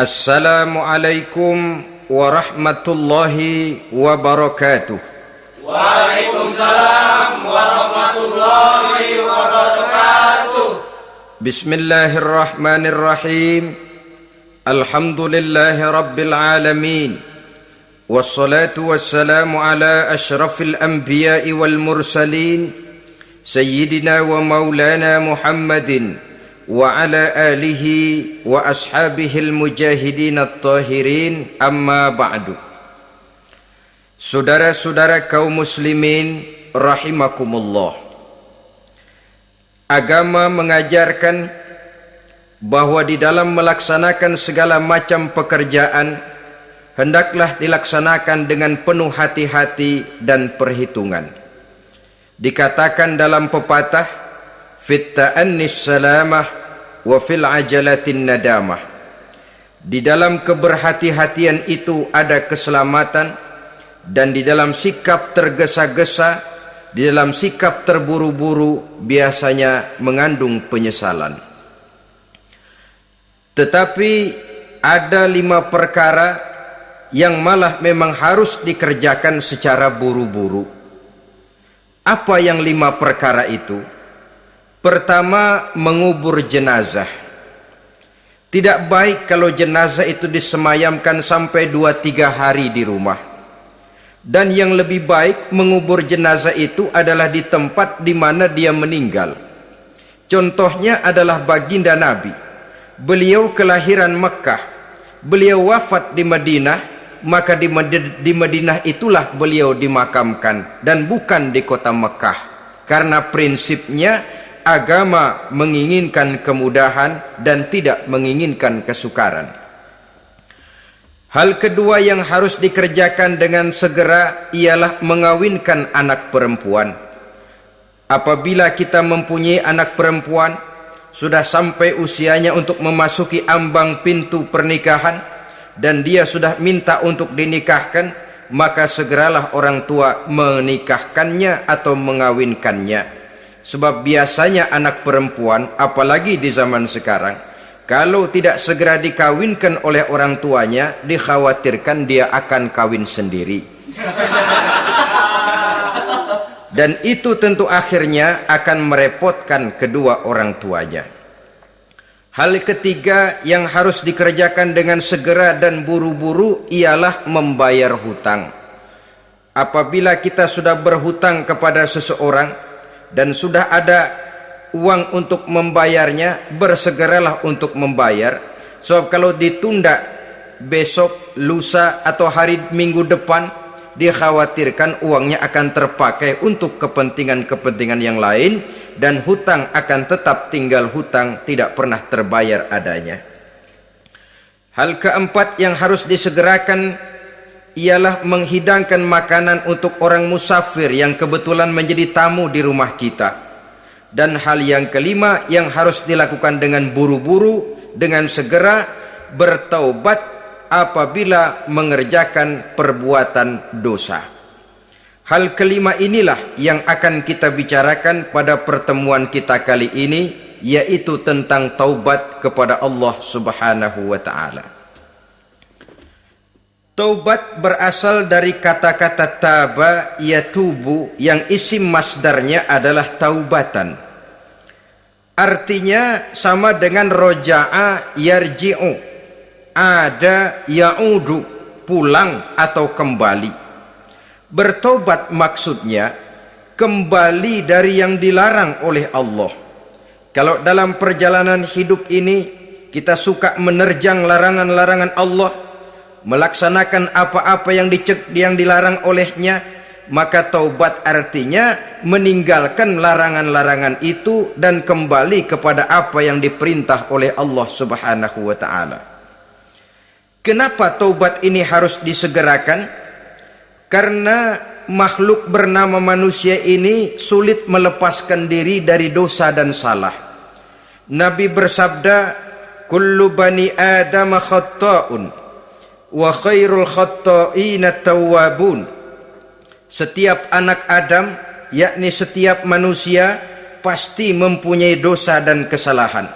Assalamualaikum warahmatullahi wabarakatuh. Waalaikumsalam warahmatullahi wabarakatuh. Bismillahirrahmanirrahim. Alhamdulillahi rabbil alamin. Wassalatu wassalamu ala ashrafil anbiya'i wal mursalin Sayyidina wa maulana Muhammadin wa ala alihi wa ashabihil mujahidin at-tahirin, amma ba'du. Saudara-saudara kaum muslimin rahimakumullah, agama mengajarkan bahwa di dalam melaksanakan segala macam pekerjaan hendaklah dilaksanakan dengan penuh hati-hati dan perhitungan. Dikatakan dalam pepatah, fit ta'annis salamah wa fil ajalatin nadamah. Di dalam keberhati-hatian itu ada keselamatan, dan di dalam sikap tergesa-gesa, di dalam sikap terburu-buru biasanya mengandung penyesalan. Tetapi ada 5 perkara yang malah memang harus dikerjakan secara buru-buru. Apa yang 5 perkara itu? Pertama, mengubur jenazah. Tidak baik kalau jenazah itu disemayamkan sampai 2-3 hari di rumah. Dan yang lebih baik mengubur jenazah itu adalah di tempat di mana dia meninggal. Contohnya adalah baginda Nabi. Beliau kelahiran Mekah, beliau wafat di Madinah, maka di Madinah itulah beliau dimakamkan dan bukan di kota Mekah. Karena prinsipnya agama menginginkan kemudahan dan tidak menginginkan kesukaran. Hal kedua yang harus dikerjakan dengan segera ialah mengawinkan anak perempuan. Apabila kita mempunyai anak perempuan, sudah sampai usianya untuk memasuki ambang pintu pernikahan, dan dia sudah minta untuk dinikahkan, maka segeralah orang tua menikahkannya atau mengawinkannya. Sebab biasanya anak perempuan, apalagi di zaman sekarang, kalau tidak segera dikawinkan oleh orang tuanya, dikhawatirkan dia akan kawin sendiri. Dan itu tentu akhirnya akan merepotkan kedua orang tuanya. Hal ketiga yang harus dikerjakan dengan segera dan buru-buru ialah membayar hutang. Apabila kita sudah berhutang kepada seseorang dan sudah ada uang untuk membayarnya, bersegeralah untuk membayar. Sebab kalau ditunda besok, lusa, atau hari minggu depan, dikhawatirkan uangnya akan terpakai untuk kepentingan-kepentingan yang lain, dan hutang akan tetap tinggal hutang, tidak pernah terbayar adanya. Hal keempat yang harus disegerakan ialah menghidangkan makanan untuk orang musafir yang kebetulan menjadi tamu di rumah kita. Dan hal yang kelima yang harus dilakukan dengan buru-buru, dengan segera, bertaubat apabila mengerjakan perbuatan dosa. Hal kelima inilah yang akan kita bicarakan pada pertemuan kita kali ini, yaitu tentang taubat kepada Allah Subhanahu wa ta'ala. Taubat berasal dari kata-kata taba yatubu, yang isim masdarnya adalah taubatan. Artinya sama dengan roja'a yarji'u, ada ya'udu, pulang atau kembali. Bertobat maksudnya kembali dari yang dilarang oleh Allah. Kalau dalam perjalanan hidup ini kita suka menerjang larangan-larangan Allah, melaksanakan apa-apa yang dilarang olehnya, maka taubat artinya meninggalkan larangan-larangan itu dan kembali kepada apa yang diperintah oleh Allah Subhanahu wa taala. Kenapa taubat ini harus disegerakan? Karena makhluk bernama manusia ini sulit melepaskan diri dari dosa dan salah. Nabi bersabda, "Kullu bani Adam khatta'un wa khairul khatta'ina tawwabun." Setiap anak Adam, yakni setiap manusia, pasti mempunyai dosa dan kesalahan.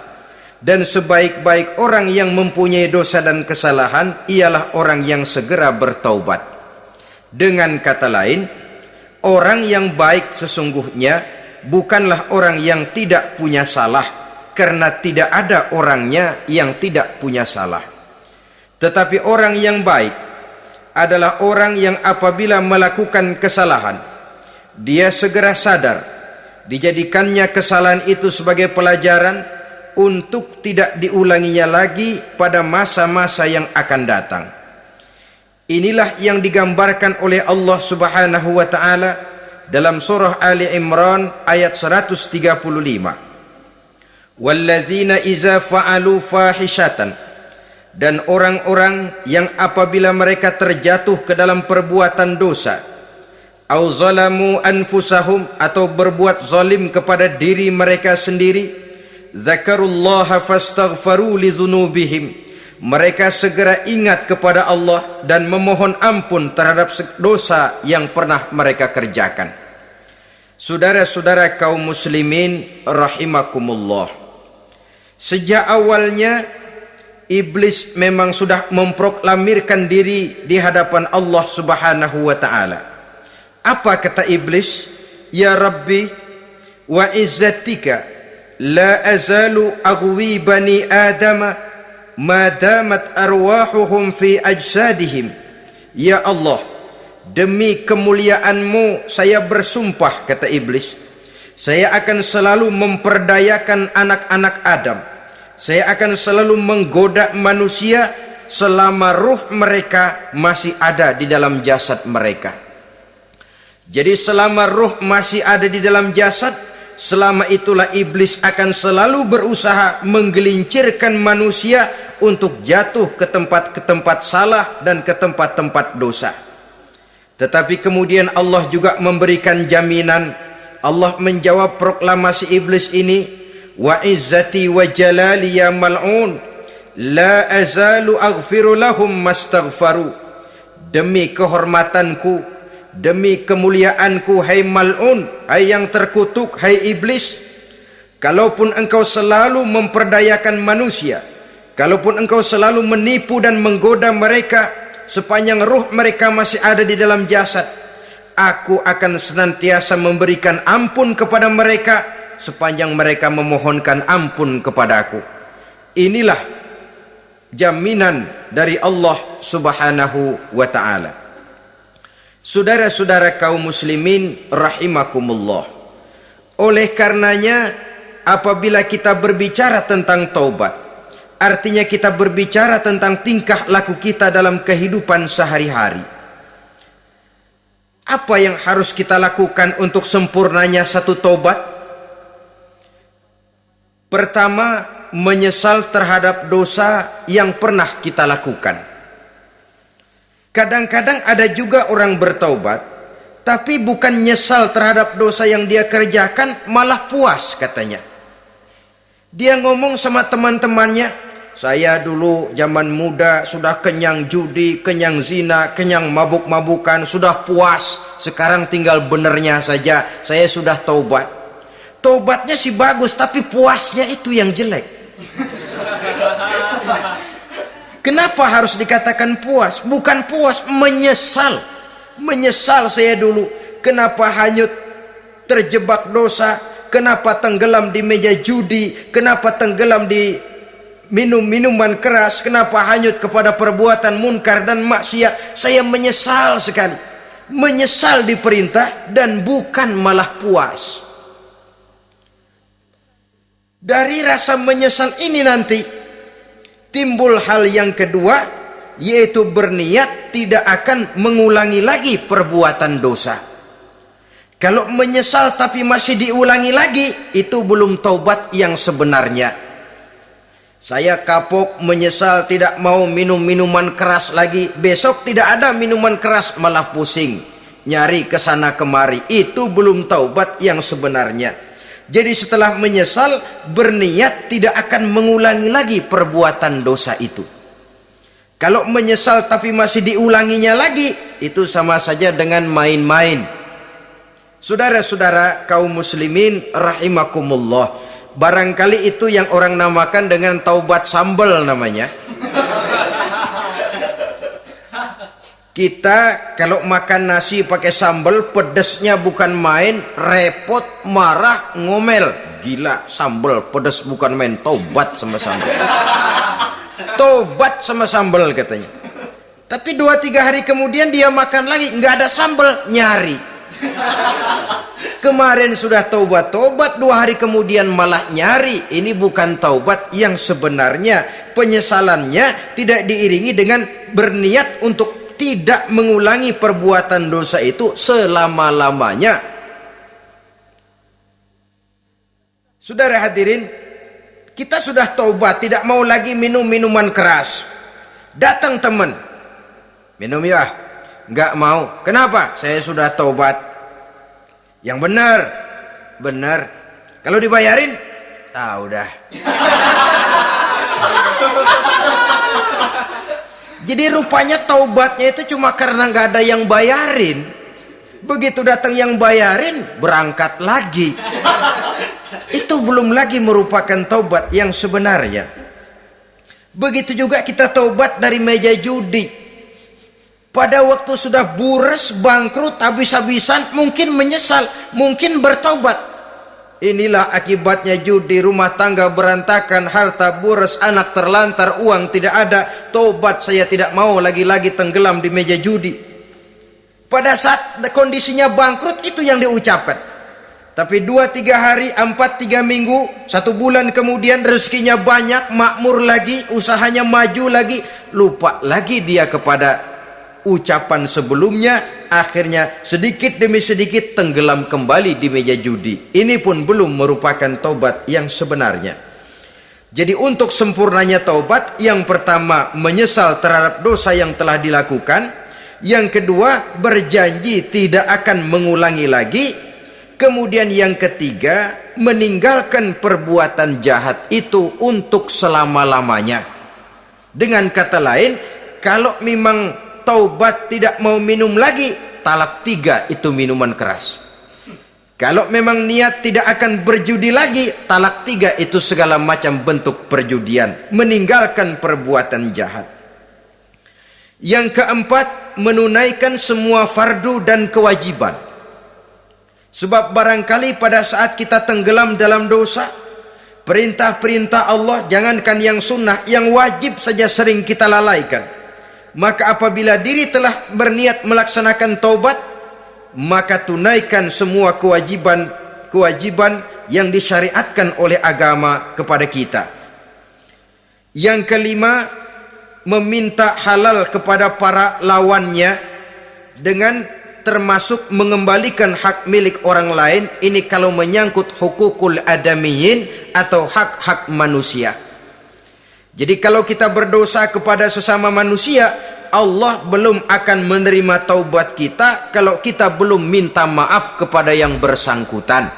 Dan sebaik-baik orang yang mempunyai dosa dan kesalahan ialah orang yang segera bertaubat. Dengan kata lain, orang yang baik sesungguhnya bukanlah orang yang tidak punya salah, karena tidak ada orangnya yang tidak punya salah. Tetapi orang yang baik adalah orang yang apabila melakukan kesalahan, dia segera sadar, dijadikannya kesalahan itu sebagai pelajaran untuk tidak diulanginya lagi pada masa-masa yang akan datang. Inilah yang digambarkan oleh Allah Subhanahu wa taala dalam surah Ali Imran ayat 135. Walladzina iza fa'alu fahishatan, dan orang-orang yang apabila mereka terjatuh ke dalam perbuatan dosa, au zalamu anfusahum, atau berbuat zalim kepada diri mereka sendiri, dzakarullaha fastaghfaru lidzunubihim, mereka segera ingat kepada Allah dan memohon ampun terhadap dosa yang pernah mereka kerjakan. Saudara-saudara kaum muslimin rahimakumullah, sejak awalnya iblis memang sudah memproklamirkan diri di hadapan Allah Subhanahu wa taala. Apa kata iblis? Ya Rabbi wa izzatika la azalu aghwi bani Adam ma damat arwahuhum fi ajsadihim. Ya Allah, demi kemuliaan-Mu saya bersumpah, kata iblis, saya akan selalu memperdayakan anak-anak Adam. Saya akan selalu menggoda manusia selama ruh mereka masih ada di dalam jasad mereka. Jadi selama ruh masih ada di dalam jasad, selama itulah iblis akan selalu berusaha menggelincirkan manusia untuk jatuh ke tempat-tempat salah dan ke tempat-tempat dosa. Tetapi kemudian Allah juga memberikan jaminan. Allah menjawab proklamasi iblis ini, wa izzati wa jalali ya mal'un la azalu aghfiru lahum mastaghfaru. Demi kehormatanku, demi kemuliaanku, hai mal'un, hai yang terkutuk, hai iblis, kalaupun engkau selalu memperdayakan manusia, kalaupun engkau selalu menipu dan menggoda mereka sepanjang ruh mereka masih ada di dalam jasad, aku akan senantiasa memberikan ampun kepada mereka sepanjang mereka memohonkan ampun kepadaku. Inilah jaminan dari Allah Subhanahu wa ta'ala. Saudara-saudara kaum muslimin rahimakumullah, oleh karenanya apabila kita berbicara tentang taubat, artinya kita berbicara tentang tingkah laku kita dalam kehidupan sehari-hari. Apa yang harus kita lakukan untuk sempurnanya satu taubat? Pertama, menyesal terhadap dosa yang pernah kita lakukan. Kadang-kadang ada juga orang bertaubat, tapi bukan nyesal terhadap dosa yang dia kerjakan, malah puas katanya. Dia ngomong sama teman-temannya, saya dulu zaman muda sudah kenyang judi, kenyang zina, kenyang mabuk-mabukan, sudah puas. Sekarang tinggal benernya saja, saya sudah taubat. Taubatnya sih bagus, tapi puasnya itu yang jelek. Kenapa harus dikatakan puas? Bukan puas, menyesal. Menyesal saya dulu. Kenapa hanyut terjebak dosa? Kenapa tenggelam di meja judi? Kenapa tenggelam di minum minuman keras? Kenapa hanyut kepada perbuatan munkar dan maksiat? Saya menyesal sekali. menyesal diperintah dan bukan malah puas. Dari rasa menyesal ini nanti timbul hal yang kedua, yaitu berniat tidak akan mengulangi lagi perbuatan dosa. Kalau menyesal tapi masih diulangi lagi, itu belum taubat yang sebenarnya. Saya kapok, menyesal, tidak mau minum minuman keras lagi. Besok tidak ada minuman keras, malah pusing, nyari kesana kemari. Itu belum taubat yang sebenarnya. Jadi setelah menyesal, berniat tidak akan mengulangi lagi perbuatan dosa itu. Kalau menyesal tapi masih diulanginya lagi, itu sama saja dengan main-main. Saudara-saudara kaum muslimin rahimakumullah, barangkali itu yang orang namakan dengan taubat sambal namanya. Kita kalau makan nasi pakai sambal, pedesnya bukan main, repot, marah, ngomel. Gila, sambal pedes bukan main, taubat sama sambal. Taubat sama sambal katanya. Tapi 2-3 hari kemudian dia makan lagi, nggak ada sambal, nyari. Kemarin sudah taubat, 2 hari kemudian malah nyari. Ini bukan taubat yang sebenarnya. Penyesalannya tidak diiringi dengan berniat untuk tidak mengulangi perbuatan dosa itu selama-lamanya. Saudara hadirin, kita sudah taubat, tidak mau lagi minum minuman keras. Datang teman, minum ya? Nggak mau. Kenapa? Saya sudah taubat. Yang benar, benar. Kalau dibayarin, tahu dah. Jadi rupanya taubatnya itu cuma karena nggak ada yang bayarin. Begitu datang yang bayarin, berangkat lagi. Itu belum lagi merupakan taubat yang sebenarnya. Begitu juga kita taubat dari meja judi. Pada waktu sudah bures, bangkrut, habis-habisan, mungkin menyesal, mungkin bertaubat. Inilah akibatnya judi, rumah tangga berantakan, harta bures, anak terlantar, uang tidak ada. Taubat, saya tidak mau lagi-lagi tenggelam di meja judi. Pada saat kondisinya bangkrut, itu yang diucapkan. Tapi 2-3 hari, 4-3 minggu, 1 bulan kemudian rezekinya banyak, makmur lagi, usahanya maju lagi, lupa lagi dia kepada ucapan sebelumnya, akhirnya sedikit demi sedikit tenggelam kembali di meja judi. Ini pun belum merupakan taubat yang sebenarnya. Jadi untuk sempurnanya taubat, yang pertama menyesal terhadap dosa yang telah dilakukan, yang kedua berjanji tidak akan mengulangi lagi, kemudian yang ketiga meninggalkan perbuatan jahat itu untuk selama-lamanya. Dengan kata lain, kalau memang taubat tidak mau minum lagi, talak 3 itu minuman keras. Kalau memang niat tidak akan berjudi lagi, talak 3 itu segala macam bentuk perjudian, meninggalkan perbuatan jahat. Yang keempat, menunaikan semua fardu dan kewajiban. Sebab barangkali pada saat kita tenggelam dalam dosa, perintah-perintah Allah, jangankan yang sunnah, yang wajib saja sering kita lalaikan. Maka apabila diri telah berniat melaksanakan taubat, maka tunaikan semua kewajiban yang disyariatkan oleh agama kepada kita. Yang kelima, meminta halal kepada para lawannya dengan termasuk mengembalikan hak milik orang lain. Ini kalau menyangkut hukukul adamiyin atau hak-hak manusia. Jadi kalau kita berdosa kepada sesama manusia, Allah belum akan menerima taubat kita kalau kita belum minta maaf kepada yang bersangkutan.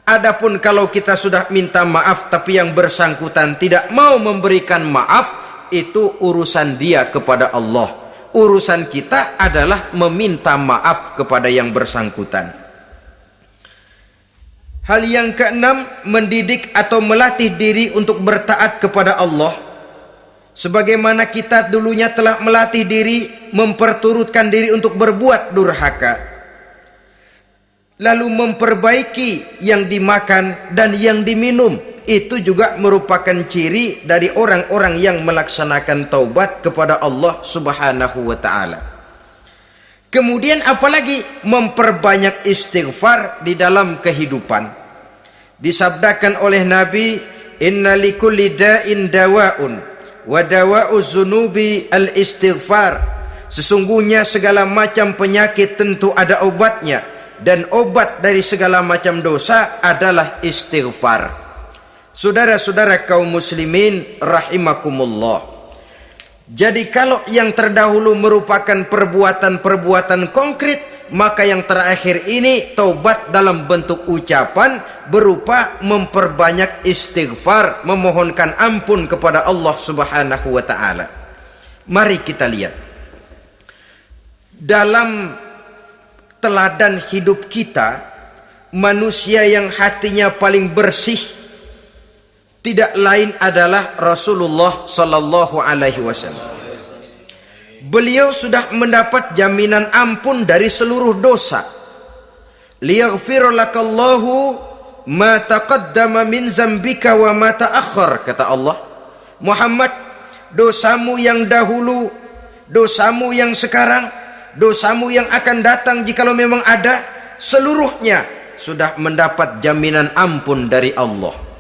Adapun kalau kita sudah minta maaf tapi yang bersangkutan tidak mau memberikan maaf, itu urusan dia kepada Allah. Urusan kita adalah meminta maaf kepada yang bersangkutan. Hal yang keenam, mendidik atau melatih diri untuk bertaat kepada Allah. Sebagaimana kita dulunya telah melatih diri, memperturutkan diri untuk berbuat durhaka. Lalu memperbaiki yang dimakan dan yang diminum. Itu juga merupakan ciri dari orang-orang yang melaksanakan taubat kepada Allah Subhanahu wa ta'ala. Kemudian apalagi memperbanyak istighfar di dalam kehidupan. Disabdakan oleh Nabi, inna likulli da'in dawa'un wa dawa'u zunubi al-istighfar. Sesungguhnya segala macam penyakit tentu ada obatnya, dan obat dari segala macam dosa adalah istighfar. Saudara-saudara kaum muslimin rahimakumullah. Jadi kalau yang terdahulu merupakan perbuatan-perbuatan konkret, maka yang terakhir ini taubat dalam bentuk ucapan berupa memperbanyak istighfar, memohonkan ampun kepada Allah Subhanahu wa taala. Mari kita lihat dalam teladan hidup kita, manusia yang hatinya paling bersih tidak lain adalah Rasulullah sallallahu alaihi wasallam. Beliau sudah mendapat jaminan ampun dari seluruh dosa. Liyaghfir lakallahu ma taqaddama min zambika wa ma ta'akhkhar, kata Allah. Muhammad, dosamu yang dahulu, dosamu yang sekarang, dosamu yang akan datang jikalau memang ada, seluruhnya sudah mendapat jaminan ampun dari Allah.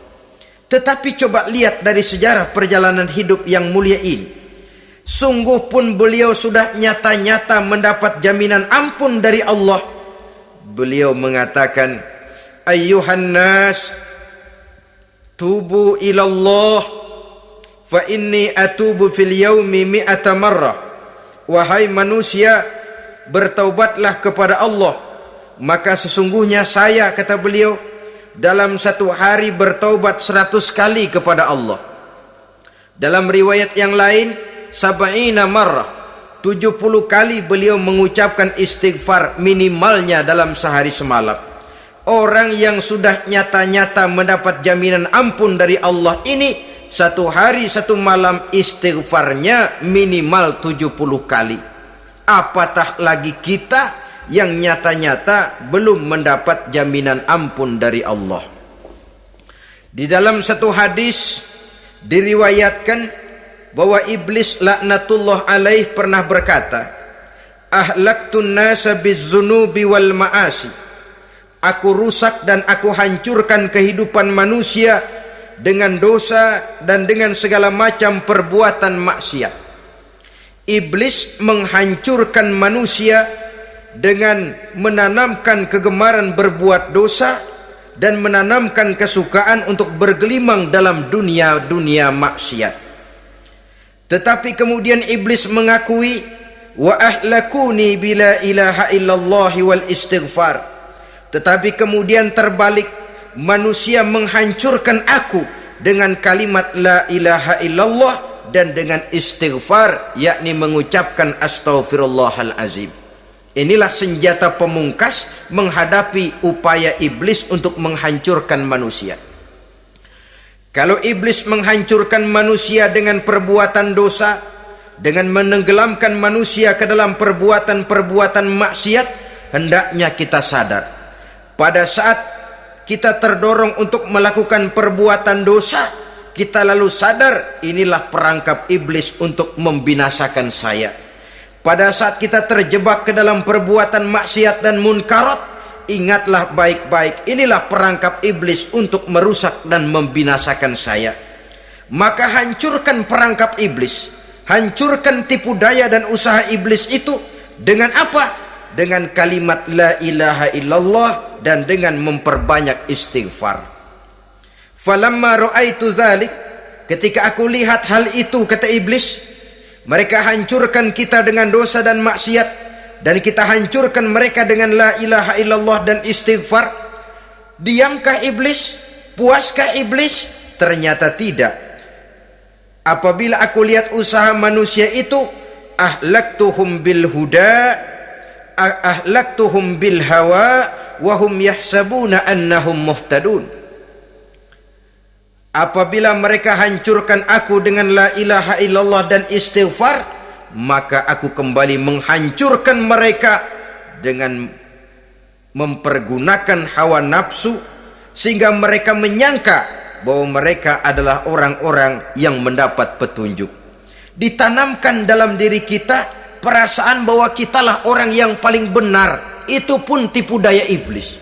Tetapi coba lihat dari sejarah perjalanan hidup yang mulia ini. Sungguh pun beliau sudah nyata-nyata mendapat jaminan ampun dari Allah. Beliau mengatakan, ayyuhan nas tubu ilallah fa inni atubu fil yaumi mi'ata marrah. Wahai manusia, bertaubatlah kepada Allah, maka sesungguhnya saya, kata beliau, dalam satu hari bertaubat 100 kali kepada Allah. Dalam riwayat yang lain, sab'ina marrah, 70 kali beliau mengucapkan istighfar minimalnya dalam sehari semalam. Orang yang sudah nyata-nyata mendapat jaminan ampun dari Allah ini, satu hari satu malam istighfarnya minimal 70 kali. Apatah lagi kita yang nyata-nyata belum mendapat jaminan ampun dari Allah. Di dalam satu hadis diriwayatkan bahwa iblis laknatullah alaih pernah berkata, ahlaktun nasa bizzunubi wal ma'asi. Aku rusak dan aku hancurkan kehidupan manusia dengan dosa dan dengan segala macam perbuatan maksiat. Iblis menghancurkan manusia dengan menanamkan kegemaran berbuat dosa dan menanamkan kesukaan untuk bergelimang dalam dunia maksiat. Tetapi kemudian iblis mengakui, wa ahlakuni bila ilaha illallah wal istighfar. Tetapi kemudian terbalik, manusia menghancurkan aku dengan kalimat la ilaha illallah dan dengan istighfar, yakni mengucapkan astaghfirullahal azim. Inilah senjata pemungkas menghadapi upaya iblis untuk menghancurkan manusia. Kalau iblis menghancurkan manusia dengan perbuatan dosa, dengan menenggelamkan manusia ke dalam perbuatan-perbuatan maksiat, hendaknya kita sadar. Pada saat kita terdorong untuk melakukan perbuatan dosa, kita lalu sadar inilah perangkap iblis untuk membinasakan saya. Pada saat kita terjebak ke dalam perbuatan maksiat dan munkarat, ingatlah baik-baik, inilah perangkap iblis untuk merusak dan membinasakan saya. Maka hancurkan perangkap iblis, hancurkan tipu daya dan usaha iblis itu dengan apa? Dengan kalimat la ilaha illallah dan dengan memperbanyak istighfar. Falamma ra'aitu dzalik, ketika aku lihat hal itu, kata iblis, mereka hancurkan kita dengan dosa dan maksiat, dan kita hancurkan mereka dengan la ilaha illallah dan istighfar. Diamkah iblis? Puaskah iblis? Ternyata tidak. Apabila aku lihat usaha manusia itu, ahlaktuhum bil huda, ahlaktuhum bil hawa, wahum yahsabuna annahum muhtadun. Apabila mereka hancurkan aku dengan la ilaha illallah dan istighfar, maka aku kembali menghancurkan mereka dengan mempergunakan hawa nafsu, sehingga mereka menyangka bahwa mereka adalah orang-orang yang mendapat petunjuk. Ditanamkan dalam diri kita perasaan bahwa kitalah orang yang paling benar, itu pun tipu daya iblis.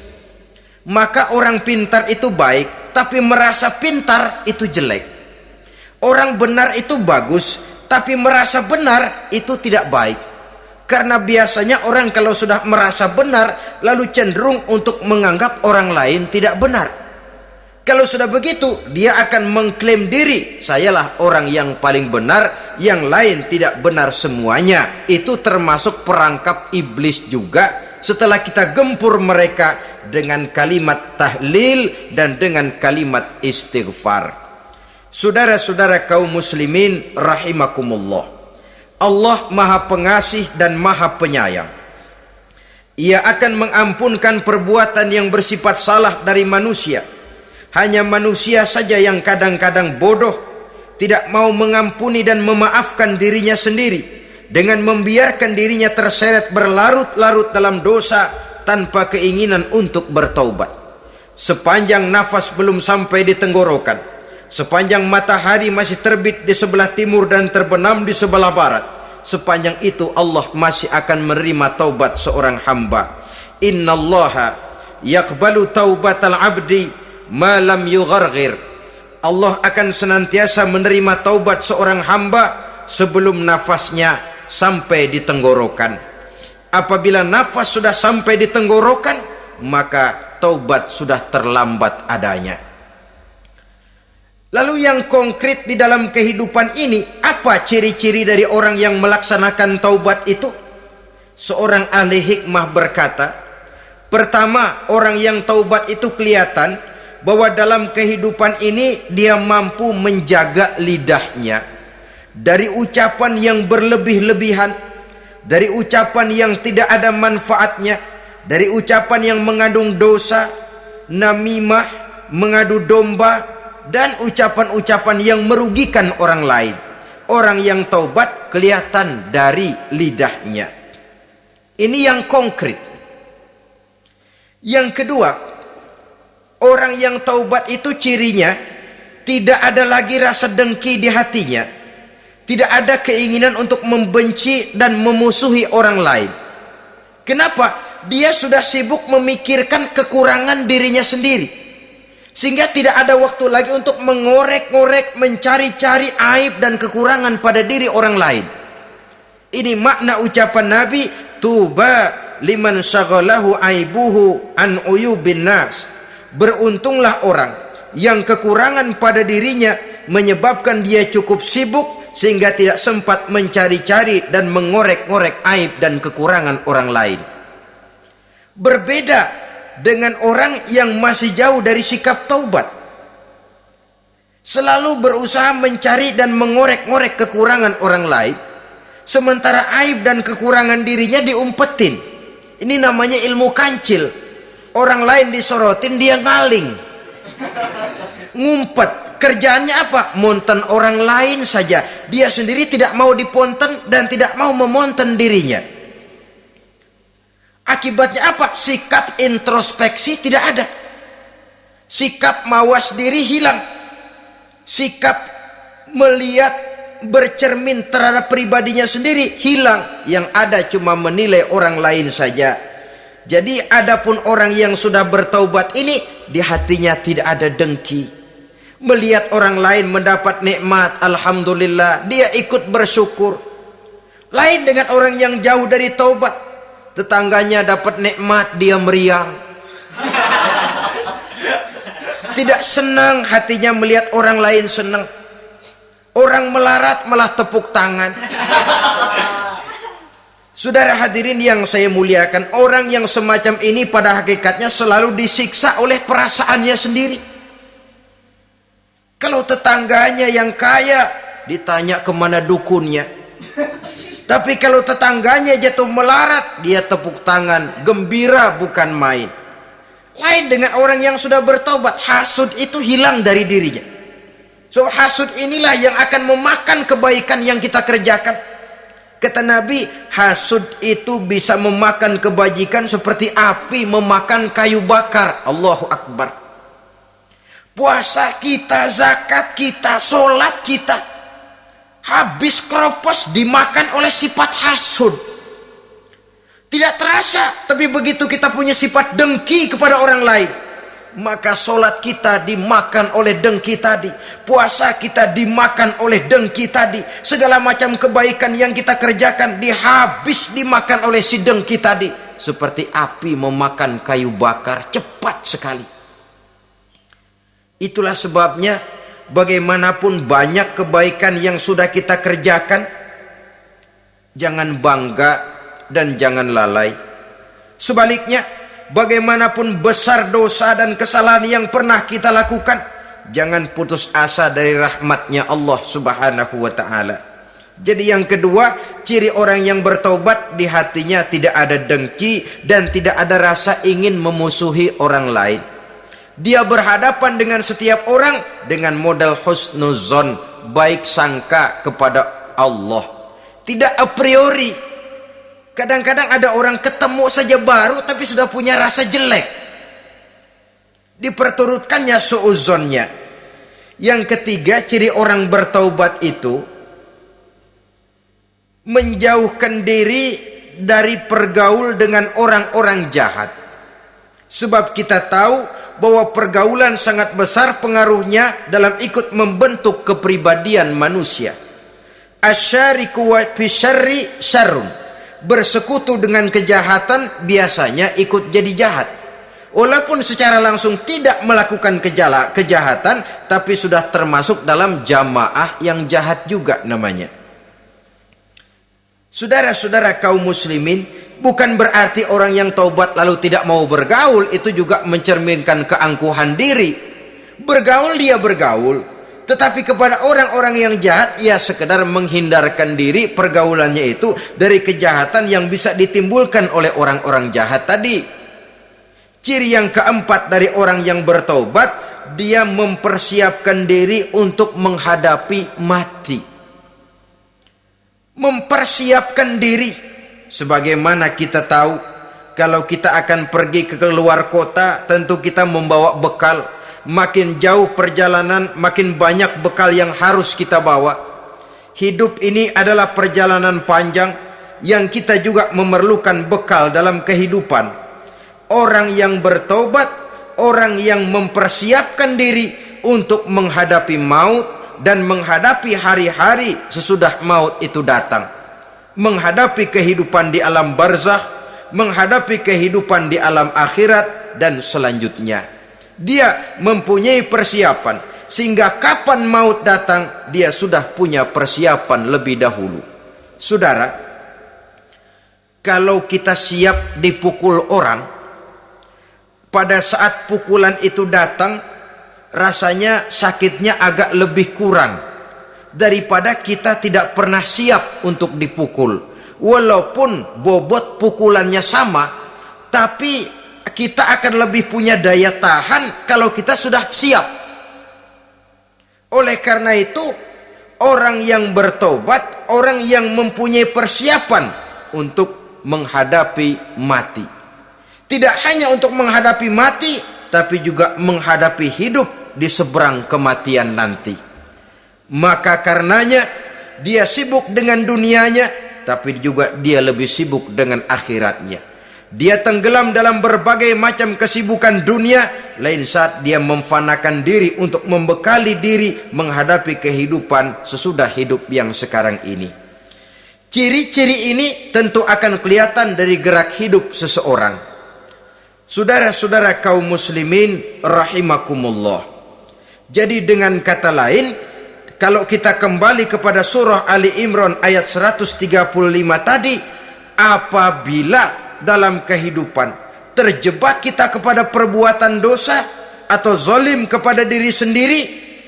Maka orang pintar itu baik, tapi merasa pintar itu jelek. Orang benar itu bagus, tapi merasa benar itu tidak baik. Karena biasanya orang kalau sudah merasa benar, lalu cenderung untuk menganggap orang lain tidak benar. Kalau sudah begitu, dia akan mengklaim diri, sayalah orang yang paling benar, yang lain tidak benar semuanya. Itu termasuk perangkap iblis juga, setelah kita gempur mereka dengan kalimat tahlil dan dengan kalimat istighfar. Saudara-saudara kaum muslimin rahimakumullah, Allah Maha Pengasih dan Maha Penyayang. Ia akan mengampunkan perbuatan yang bersifat salah dari manusia. Hanya manusia saja yang kadang-kadang bodoh, tidak mau mengampuni dan memaafkan dirinya sendiri, dengan membiarkan dirinya terseret berlarut-larut dalam dosa tanpa keinginan untuk bertaubat. Sepanjang nafas belum sampai di tenggorokan, sepanjang matahari masih terbit di sebelah timur dan terbenam di sebelah barat, sepanjang itu Allah masih akan menerima taubat seorang hamba. Innallaha yaqbalu taubatal abdi ma lam yugharghir. Allah akan senantiasa menerima taubat seorang hamba sebelum nafasnya sampai di tenggorokan. Apabila nafas sudah sampai di tenggorokan, maka taubat sudah terlambat adanya. Lalu yang konkret di dalam kehidupan ini, apa ciri-ciri dari orang yang melaksanakan taubat itu? Seorang ahli hikmah berkata, pertama, orang yang taubat itu kelihatan bahwa dalam kehidupan ini dia mampu menjaga lidahnya dari ucapan yang berlebih-lebihan, dari ucapan yang tidak ada manfaatnya, dari ucapan yang mengandung dosa, namimah, mengadu domba, dan ucapan-ucapan yang merugikan orang lain. Orang yang taubat kelihatan dari lidahnya. Ini yang konkret. Yang kedua, orang yang taubat itu cirinya tidak ada lagi rasa dengki di hatinya, tidak ada keinginan untuk membenci dan memusuhi orang lain. Kenapa? Dia sudah sibuk memikirkan kekurangan dirinya sendiri, sehingga tidak ada waktu lagi untuk mengorek-ngorek, mencari-cari aib dan kekurangan pada diri orang lain. Ini makna ucapan Nabi, tuba liman syaghalahu aibuhu an uyubin nas. Beruntunglah orang yang kekurangan pada dirinya menyebabkan dia cukup sibuk sehingga tidak sempat mencari-cari dan mengorek-ngorek aib dan kekurangan orang lain. Berbeda dengan orang yang masih jauh dari sikap taubat, selalu berusaha mencari dan mengorek-ngorek kekurangan orang lain, sementara aib dan kekurangan dirinya diumpetin. Ini namanya ilmu kancil. Orang lain disorotin, dia ngaling, ngumpet. Kerjaannya apa? Monten orang lain saja. Dia sendiri tidak mau diponten dan tidak mau memonten dirinya. Akibatnya apa? Sikap introspeksi tidak ada. Sikap mawas diri hilang. Sikap melihat, bercermin terhadap pribadinya sendiri hilang. Yang ada cuma menilai orang lain saja. Jadi adapun orang yang sudah bertaubat ini, di hatinya tidak ada dengki. Melihat orang lain mendapat nikmat, alhamdulillah, dia ikut bersyukur. Lain dengan orang yang jauh dari taubat, tetangganya dapat nikmat, dia meriang. Tidak senang hatinya melihat orang lain senang. Orang melarat malah tepuk tangan. Saudara hadirin yang saya muliakan, orang yang semacam ini pada hakikatnya selalu disiksa oleh perasaannya sendiri. Kalau tetangganya yang kaya, ditanya kemana dukunnya. Tapi kalau tetangganya jatuh melarat, dia tepuk tangan, gembira bukan main. Lain dengan orang yang sudah bertobat, hasud itu hilang dari dirinya. So hasud inilah yang akan memakan kebaikan yang kita kerjakan. Kata Nabi, hasud itu bisa memakan kebajikan seperti api memakan kayu bakar. Allahu Akbar. Puasa kita, zakat kita, sholat kita, habis keropos dimakan oleh sifat hasud. Tidak terasa, tapi begitu kita punya sifat dengki kepada orang lain, maka solat kita dimakan oleh dengki tadi, puasa kita dimakan oleh dengki tadi, segala macam kebaikan yang kita kerjakan dimakan oleh si dengki tadi, seperti api memakan kayu bakar, cepat sekali. Itulah sebabnya bagaimanapun banyak kebaikan yang sudah kita kerjakan, jangan bangga dan jangan lalai. Sebaliknya, bagaimanapun besar dosa dan kesalahan yang pernah kita lakukan, jangan putus asa dari rahmatnya Allah Subhanahu wa ta'ala. Jadi yang kedua, ciri orang yang bertaubat, di hatinya tidak ada dengki dan tidak ada rasa ingin memusuhi orang lain. Dia berhadapan dengan setiap orang dengan modal husnuzon, baik sangka kepada Allah, tidak a priori. Kadang-kadang ada orang ketemu saja baru tapi sudah punya rasa jelek, diperturutkannya suuzonnya. Yang ketiga, ciri orang bertaubat itu menjauhkan diri dari pergaul dengan orang-orang jahat. Sebab kita tahu bahwa pergaulan sangat besar pengaruhnya dalam ikut membentuk kepribadian manusia. Asyariku wa fi syarri syarrun. Bersekutu dengan kejahatan biasanya ikut jadi jahat. Walaupun secara langsung tidak melakukan kejahatan, tapi sudah termasuk dalam jamaah yang jahat juga namanya. Saudara-saudara kaum muslimin, bukan berarti orang yang taubat lalu tidak mau bergaul itu juga mencerminkan keangkuhan diri. Bergaul dia bergaul, tetapi kepada orang-orang yang jahat ia sekedar menghindarkan diri pergaulannya itu dari kejahatan yang bisa ditimbulkan oleh orang-orang jahat tadi. Ciri yang keempat dari orang yang bertaubat, dia mempersiapkan diri untuk menghadapi mati. Mempersiapkan diri, sebagaimana kita tahu kalau kita akan pergi ke luar kota, tentu kita membawa bekal. Makin jauh perjalanan, makin banyak bekal yang harus kita bawa. Hidup ini adalah perjalanan panjang yang kita juga memerlukan bekal dalam kehidupan. Orang yang bertobat, orang yang mempersiapkan diri untuk menghadapi maut dan menghadapi hari-hari sesudah maut itu datang. Menghadapi kehidupan di alam barzakh, menghadapi kehidupan di alam akhirat dan selanjutnya. Dia mempunyai persiapan sehingga kapan maut datang dia sudah punya persiapan lebih dahulu. Saudara, kalau kita siap dipukul orang, pada saat pukulan itu datang rasanya sakitnya agak lebih kurang daripada kita tidak pernah siap untuk dipukul. Walaupun bobot pukulannya sama, tapi kita akan lebih punya daya tahan kalau kita sudah siap. Oleh karena itu, orang yang bertobat, orang yang mempunyai persiapan untuk menghadapi mati. Tidak hanya untuk menghadapi mati, tapi juga menghadapi hidup di seberang kematian nanti. Maka karenanya dia sibuk dengan dunianya, tapi juga dia lebih sibuk dengan akhiratnya. Dia tenggelam dalam berbagai macam kesibukan dunia, lain saat dia memfanakan diri untuk membekali diri menghadapi kehidupan sesudah hidup yang sekarang ini. Ciri-ciri ini tentu akan kelihatan dari gerak hidup seseorang. Saudara-saudara kaum muslimin rahimakumullah. Jadi dengan kata lain, kalau kita kembali kepada surah Ali Imran ayat 135 tadi, apabila dalam kehidupan terjebak kita kepada perbuatan dosa atau zalim kepada diri sendiri,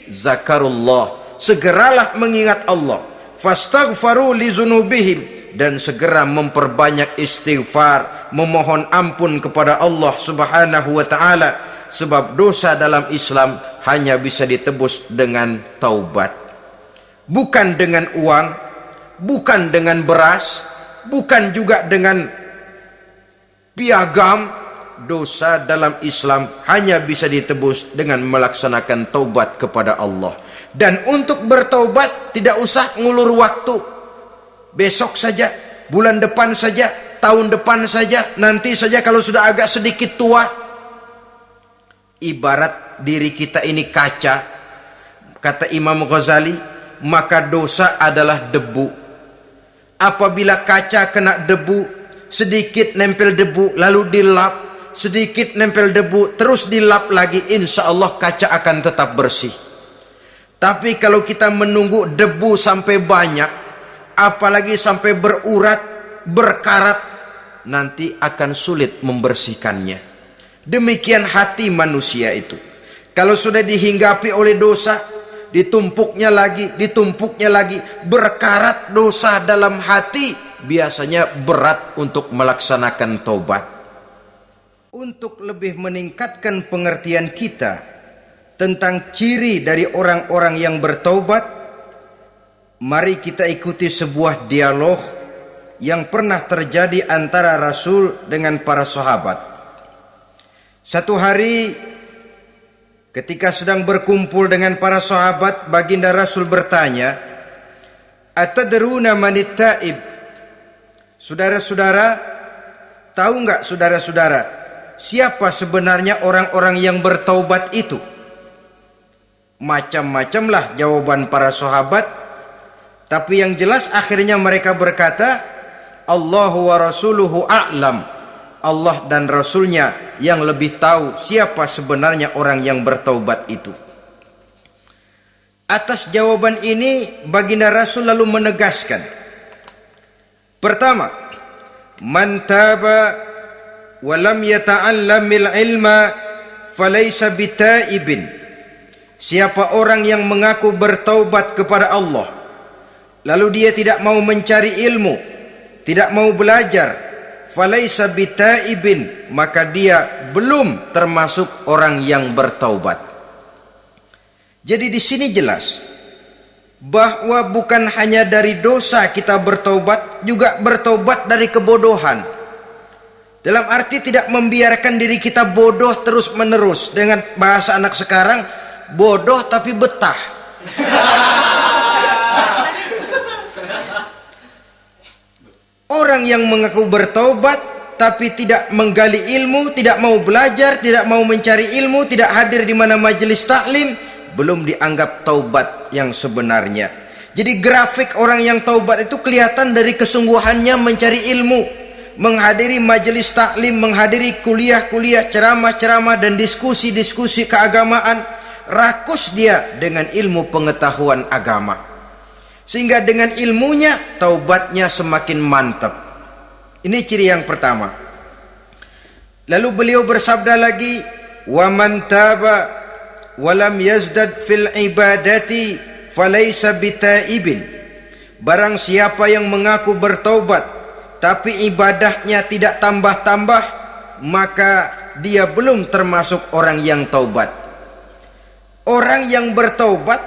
zakarullah, segeralah mengingat Allah, fastaghfaru li dzunubihim, dan segera memperbanyak istighfar, memohon ampun kepada Allah Subhanahu wa taala, sebab dosa dalam Islam hanya bisa ditebus dengan taubat. Bukan dengan uang, bukan dengan beras, bukan juga dengan piagam, dosa dalam Islam hanya bisa ditebus dengan melaksanakan taubat kepada Allah. Dan untuk bertaubat tidak usah ngulur waktu. Besok saja, bulan depan saja, tahun depan saja, nanti saja kalau sudah agak sedikit tua. Ibarat diri kita ini kaca, kata Imam Ghazali, maka dosa adalah debu. Apabila kaca kena debu, sedikit nempel debu lalu dilap, sedikit nempel debu terus dilap lagi, insya Allah kaca akan tetap bersih. Tapi kalau kita menunggu debu sampai banyak, apalagi sampai berurat, berkarat, nanti akan sulit membersihkannya. Demikian hati manusia itu. Kalau sudah dihinggapi oleh dosa, ditumpuknya lagi, berkarat dosa dalam hati, biasanya berat untuk melaksanakan taubat. Untuk lebih meningkatkan pengertian kita tentang ciri dari orang-orang yang bertaubat, mari kita ikuti sebuah dialog yang pernah terjadi antara Rasul dengan para sahabat. Satu hari ketika sedang berkumpul dengan para sahabat, baginda Rasul bertanya, "Atadruna manit taib?" Saudara-saudara, tahu enggak saudara-saudara, siapa sebenarnya orang-orang yang bertaubat itu? Macam-macamlah jawaban para sahabat, tapi yang jelas akhirnya mereka berkata, Allahu wa rasuluhu a'lam. Allah dan Rasulnya yang lebih tahu siapa sebenarnya orang yang bertaubat itu. Atas jawaban ini baginda Rasul lalu menegaskan, pertama, man taba wa lam yata'allamil ilma falaysa bitaibin. Siapa orang yang mengaku bertaubat kepada Allah lalu dia tidak mau mencari ilmu, tidak mau belajar, falaisa bitaibin, maka dia belum termasuk orang yang bertaubat. Jadi di sini jelas bahwa bukan hanya dari dosa kita bertaubat, juga bertaubat dari kebodohan. Dalam arti tidak membiarkan diri kita bodoh terus menerus. Dengan bahasa anak sekarang, bodoh tapi betah. Orang yang mengaku bertaubat tapi tidak menggali ilmu, tidak mau belajar, tidak mau mencari ilmu, tidak hadir di mana majelis taklim, belum dianggap taubat yang sebenarnya. Jadi grafik orang yang taubat itu kelihatan dari kesungguhannya mencari ilmu, menghadiri majelis taklim, menghadiri kuliah-kuliah, ceramah-ceramah dan diskusi-diskusi keagamaan. Rakus dia dengan ilmu pengetahuan agama. Sehingga dengan ilmunya taubatnya semakin mantap. Ini ciri yang pertama. Lalu beliau bersabda lagi, wa man taba wa lam yazdad fil ibadati falaysa bitaibin. Barang siapa yang mengaku bertaubat tapi ibadahnya tidak tambah-tambah, maka dia belum termasuk orang yang taubat. Orang yang bertaubat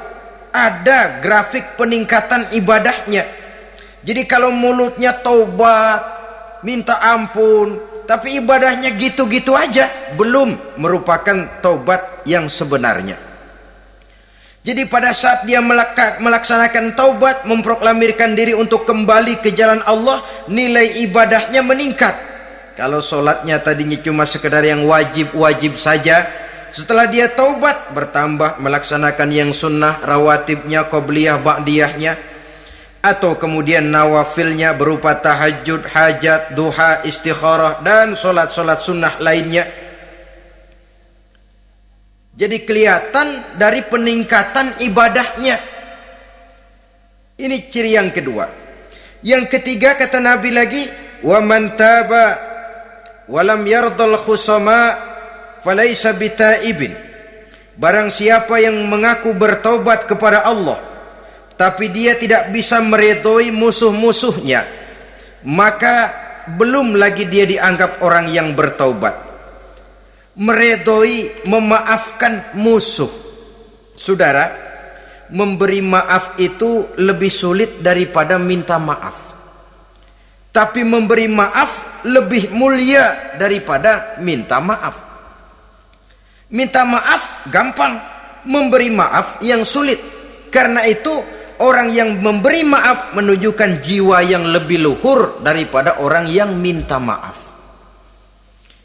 ada grafik peningkatan ibadahnya. Jadi kalau mulutnya taubat, minta ampun, tapi ibadahnya gitu-gitu aja, belum merupakan taubat yang sebenarnya. Jadi pada saat dia melaksanakan taubat, memproklamirkan diri untuk kembali ke jalan Allah, nilai ibadahnya meningkat. Kalau sholatnya tadinya cuma sekedar yang wajib-wajib saja, setelah dia taubat bertambah melaksanakan yang sunnah, rawatibnya, qobliyah, ba'diyahnya, atau kemudian nawafilnya berupa tahajud, hajat, duha, istikharah dan solat-solat sunnah lainnya. Jadi kelihatan dari peningkatan ibadahnya. Ini ciri yang kedua. Yang ketiga kata Nabi lagi, wa man taba wa lam yardal khusama falaisa bitaibin. Barang siapa yang mengaku bertaubat kepada Allah tapi dia tidak bisa meridhoi musuh-musuhnya, maka belum lagi dia dianggap orang yang bertaubat. Meridhoi, memaafkan musuh. Saudara, memberi maaf itu lebih sulit daripada minta maaf. Tapi memberi maaf lebih mulia daripada minta maaf. Minta maaf gampang, memberi maaf yang sulit. Karena itu orang yang memberi maaf menunjukkan jiwa yang lebih luhur daripada orang yang minta maaf.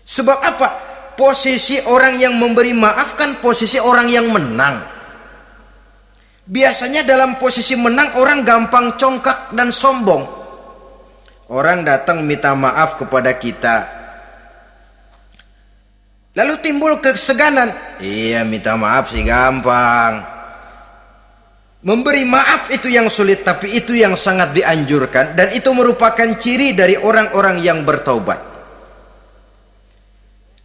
Sebab apa? Posisi orang yang memberi maaf kan posisi orang yang menang. Biasanya dalam posisi menang orang gampang congkak dan sombong. Orang datang minta maaf kepada kita, lalu timbul keseganan. Iya, minta maaf sih gampang. Memberi maaf itu yang sulit, tapi itu yang sangat dianjurkan, dan itu merupakan ciri dari orang-orang yang bertaubat.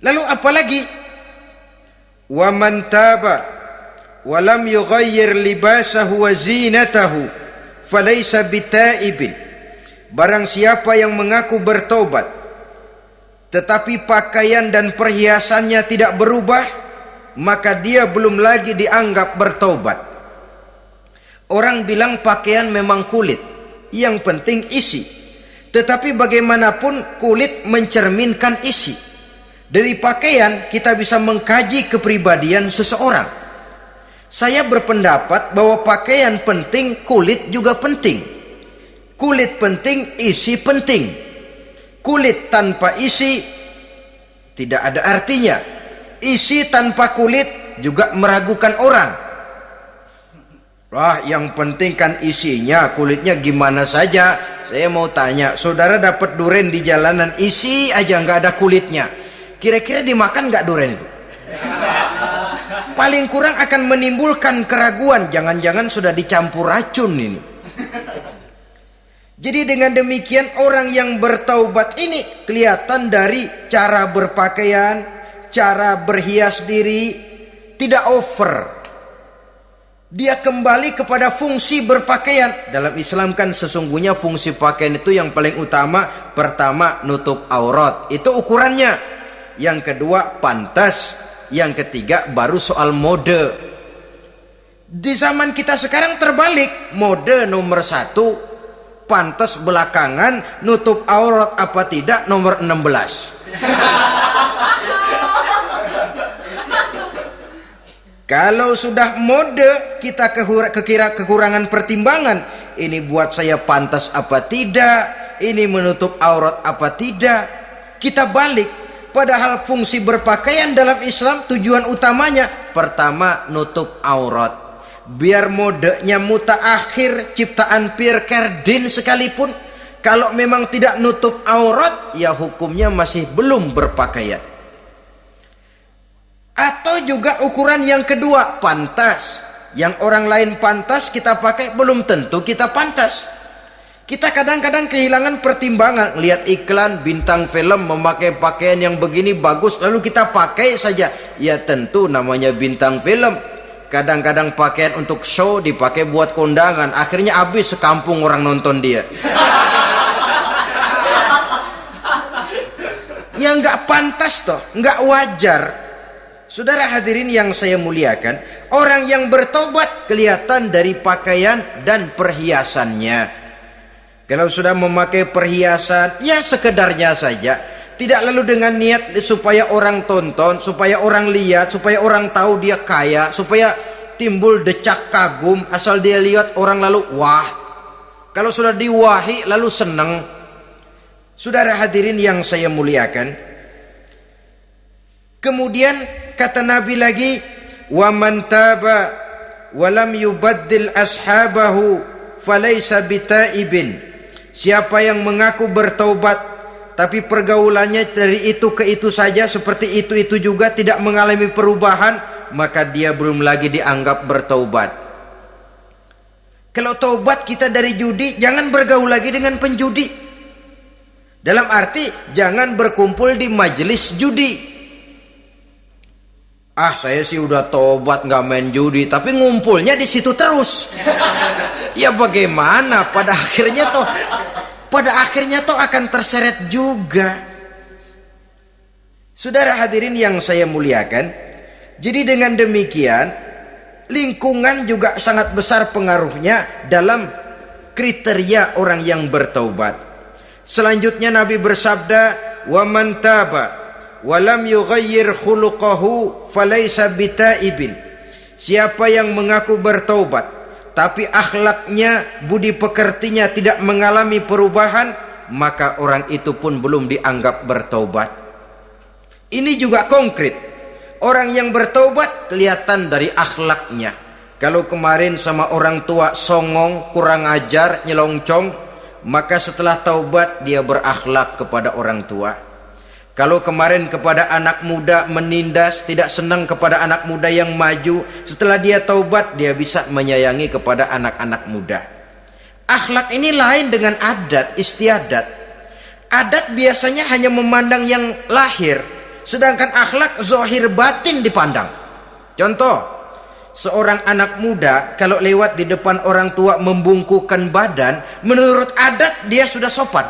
Lalu apalagi? Wa man taba wa lam yughayyir libasahu wa zinatahu falaysa bitaibin. Barang siapa yang mengaku bertaubat tetapi pakaian dan perhiasannya tidak berubah, maka dia belum lagi dianggap bertaubat. Orang bilang pakaian memang kulit, yang penting isi. Tetapi bagaimanapun kulit mencerminkan isi. Dari pakaian kita bisa mengkaji kepribadian seseorang. Saya berpendapat bahwa pakaian penting, kulit juga penting. Kulit penting, isi penting. Kulit tanpa isi tidak ada artinya. Isi tanpa kulit juga meragukan orang. Wah, yang penting kan isinya, kulitnya gimana saja. Saya mau tanya, saudara dapat duren di jalanan, isi aja nggak ada kulitnya, kira-kira dimakan nggak duren itu? Paling kurang akan menimbulkan keraguan, jangan-jangan sudah dicampur racun ini. Jadi dengan demikian orang yang bertaubat ini kelihatan dari cara berpakaian, cara berhias diri, tidak over. Dia kembali kepada fungsi berpakaian. Dalam Islam kan sesungguhnya fungsi pakaian itu yang paling utama, pertama nutup aurat, itu ukurannya. Yang kedua pantas. Yang ketiga baru soal mode. Di zaman kita sekarang terbalik, mode nomor 1, pantas belakangan, nutup aurat apa tidak nomor 16. Kalau sudah mode, kita kekurangan pertimbangan. Ini buat saya pantas apa tidak, ini menutup aurat apa tidak. Kita balik, padahal fungsi berpakaian dalam Islam tujuan utamanya pertama nutup aurat. Biar modenya mutaakhir, ciptaan Pierre Cardin sekalipun, kalau memang tidak nutup aurat, ya hukumnya masih belum berpakaian. Atau juga ukuran yang kedua, pantas. Yang orang lain pantas kita pakai, belum tentu kita pantas. Kita kadang-kadang kehilangan pertimbangan. Lihat iklan bintang film memakai pakaian yang begini bagus, lalu kita pakai saja. Ya tentu namanya bintang film. Kadang-kadang pakaian untuk show dipakai buat kondangan, akhirnya habis sekampung orang nonton dia. Ya nggak pantas toh, nggak wajar. Saudara hadirin yang saya muliakan, orang yang bertobat kelihatan dari pakaian dan perhiasannya. Kalau sudah memakai perhiasan, ya sekedarnya saja, tidak lalu dengan niat supaya orang tonton, supaya orang lihat, supaya orang tahu dia kaya, supaya timbul decak kagum, asal dia lihat orang lalu wah. Kalau sudah diwahi lalu senang. Saudara hadirin yang saya muliakan, kemudian kata Nabi lagi, wa man taba wa lam yubaddil ashabahu falaysa bitaibin. Siapa yang mengaku bertaubat tapi pergaulannya dari itu ke itu saja, seperti itu juga, tidak mengalami perubahan, maka dia belum lagi dianggap bertaubat. Kalau taubat kita dari judi, jangan bergaul lagi dengan penjudi. Dalam arti jangan berkumpul di majelis judi. Ah, saya sih udah tobat nggak main judi, tapi ngumpulnya di situ terus. Ya bagaimana? Pada akhirnya toh akan terseret juga. Saudara hadirin yang saya muliakan, jadi dengan demikian lingkungan juga sangat besar pengaruhnya dalam kriteria orang yang bertaubat. Selanjutnya Nabi bersabda, "Wa man taba wa lam yughayyir khuluquhu falaysa bitaibin." Siapa yang mengaku bertaubat tapi akhlaknya, budi pekertinya tidak mengalami perubahan, maka orang itu pun belum dianggap bertaubat. Ini juga konkret. Orang yang bertaubat kelihatan dari akhlaknya. Kalau kemarin sama orang tua songong, kurang ajar, nyelongcong, maka setelah taubat dia berakhlak kepada orang tua. Kalau kemarin kepada anak muda menindas, tidak senang kepada anak muda yang maju, setelah dia taubat dia bisa menyayangi kepada anak-anak muda. Akhlak ini lain dengan adat istiadat. Adat biasanya hanya memandang yang lahir, sedangkan akhlak zahir batin dipandang. Contoh, seorang anak muda kalau lewat di depan orang tua membungkukkan badan, menurut adat dia sudah sopan.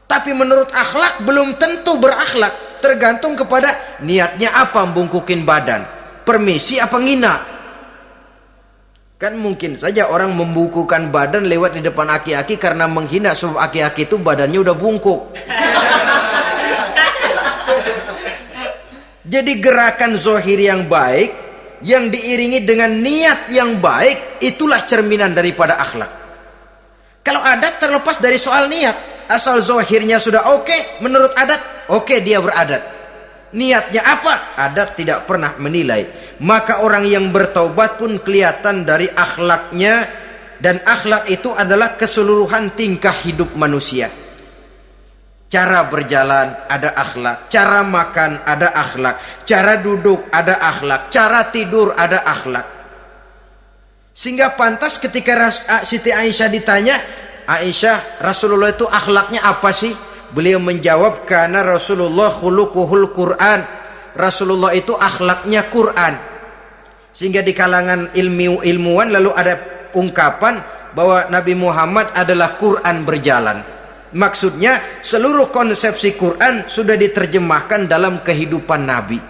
Tapi menurut akhlak belum tentu berakhlak, tergantung kepada niatnya apa membungkukin badan. Permisi apa ngina? Kan mungkin saja orang membungkukkan badan lewat di depan aki-aki karena menghina, sebab aki-aki itu badannya udah bungkuk. Jadi gerakan zahir yang baik yang diiringi dengan niat yang baik, itulah cerminan daripada akhlak. Kalau adat terlepas dari soal niat, asal zahirnya sudah oke, menurut adat oke, dia beradat. Niatnya apa? Adat tidak pernah menilai. Maka orang yang bertaubat pun kelihatan dari akhlaknya, dan akhlak itu adalah keseluruhan tingkah hidup manusia. Cara berjalan ada akhlak, cara makan ada akhlak, cara duduk ada akhlak, cara tidur ada akhlak. Sehingga pantas ketika Siti Aisyah ditanya, "Aisyah, Rasulullah itu akhlaknya apa sih?" Beliau menjawab, "Karena Rasulullah khuluquhul Quran." Rasulullah itu akhlaknya Quran. Sehingga di kalangan ilmuwan lalu ada ungkapan bahwa Nabi Muhammad adalah Quran berjalan. Maksudnya seluruh konsepsi Quran sudah diterjemahkan dalam kehidupan Nabi.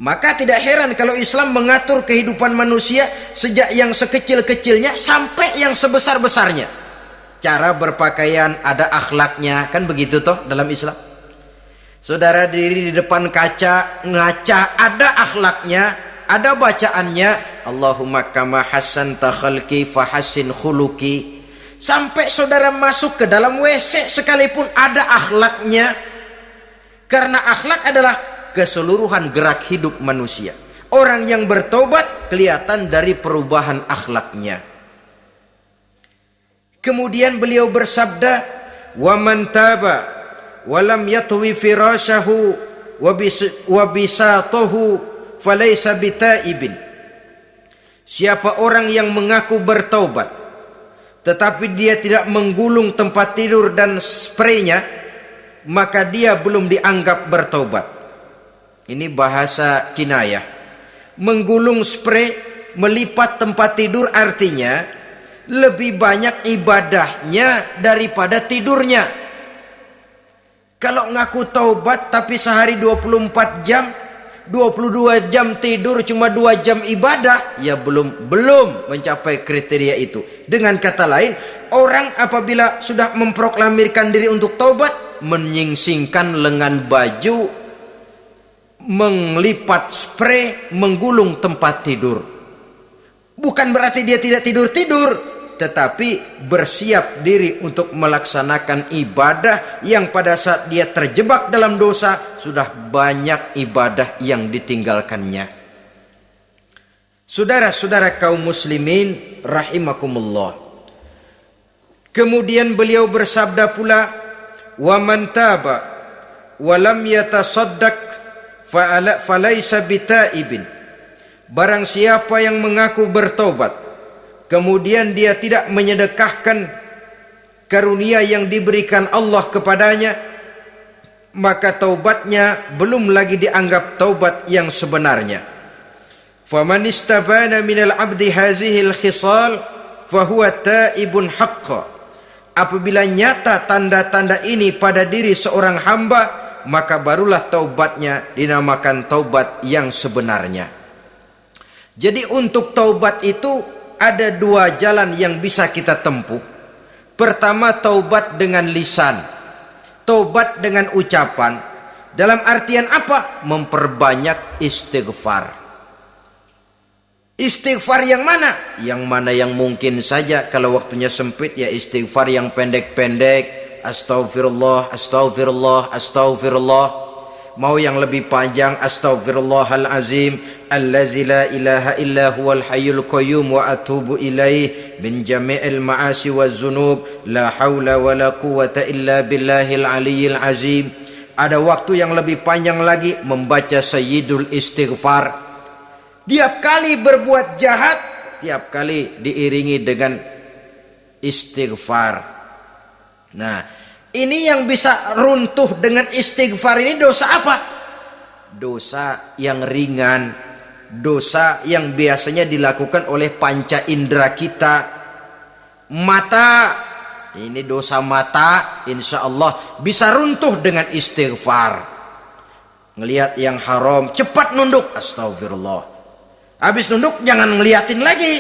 Maka tidak heran kalau Islam mengatur kehidupan manusia sejak yang sekecil-kecilnya sampai yang sebesar-besarnya. Cara berpakaian ada akhlaknya, kan begitu toh dalam Islam. Saudara diri di depan kaca, ngaca, ada akhlaknya, ada bacaannya, Allahumma kama hassanta khalqi fahassin khuluqi. Sampai saudara masuk ke dalam WC sekalipun ada akhlaknya. Karena akhlak adalah keseluruhan gerak hidup manusia. Orang yang bertobat kelihatan dari perubahan akhlaknya. Kemudian beliau bersabda, "Wa man taba wa lam yatwi firashahu wa bisatahu falaysa bitaibin." Siapa orang yang mengaku bertaubat tetapi dia tidak menggulung tempat tidur dan spraynya, maka dia belum dianggap bertaubat. Ini bahasa kinayah. Menggulung spray, melipat tempat tidur artinya lebih banyak ibadahnya daripada tidurnya. Kalau ngaku taubat tapi sehari 24 jam, 22 jam tidur, cuma 2 jam ibadah, ya belum mencapai kriteria itu. Dengan kata lain, orang apabila sudah memproklamirkan diri untuk taubat, menyingsingkan lengan baju, melipat spray, menggulung tempat tidur. Bukan berarti dia tidak tidur-tidur, tetapi bersiap diri untuk melaksanakan ibadah yang pada saat dia terjebak dalam dosa, sudah banyak ibadah yang ditinggalkannya. Saudara-saudara kaum muslimin rahimakumullah. Kemudian beliau bersabda pula, "Wa man taba wa lam yatasaddaq falaysa bitaibin." Barang siapa yang mengaku bertobat kemudian dia tidak menyedekahkan karunia yang diberikan Allah kepadanya, maka taubatnya belum lagi dianggap taubat yang sebenarnya. Faman istabana minal abdi hazihil khisal fahuwa taibun haqqa. Apabila nyata tanda-tanda ini pada diri seorang hamba, maka barulah taubatnya dinamakan taubat yang sebenarnya. Jadi untuk taubat itu ada 2 jalan yang bisa kita tempuh. Pertama, taubat dengan lisan, taubat dengan ucapan. Dalam artian apa? Memperbanyak istighfar. Istighfar yang mana? Yang mana yang mungkin saja. Kalau waktunya sempit ya istighfar yang pendek-pendek. Astaghfirullah, astaghfirullah, astaghfirullah. Mau yang lebih panjang, astaghfirullahalazim allazi la ilaha illa huwal hayyul qayyum wa atubu ilaih min jami'il ma'asi waz zunub la haula wala quwata illa billahil aliyyil azim. Ada waktu yang lebih panjang lagi membaca sayyidul istighfar. Tiap kali berbuat jahat, tiap kali diiringi dengan istighfar. Nah, ini yang bisa runtuh dengan istighfar ini dosa apa? Dosa yang ringan, dosa yang biasanya dilakukan oleh panca indera kita. Mata, ini dosa mata, insya Allah bisa runtuh dengan istighfar. Ngelihat yang haram, cepat nunduk, astagfirullah. Habis nunduk jangan ngeliatin lagi.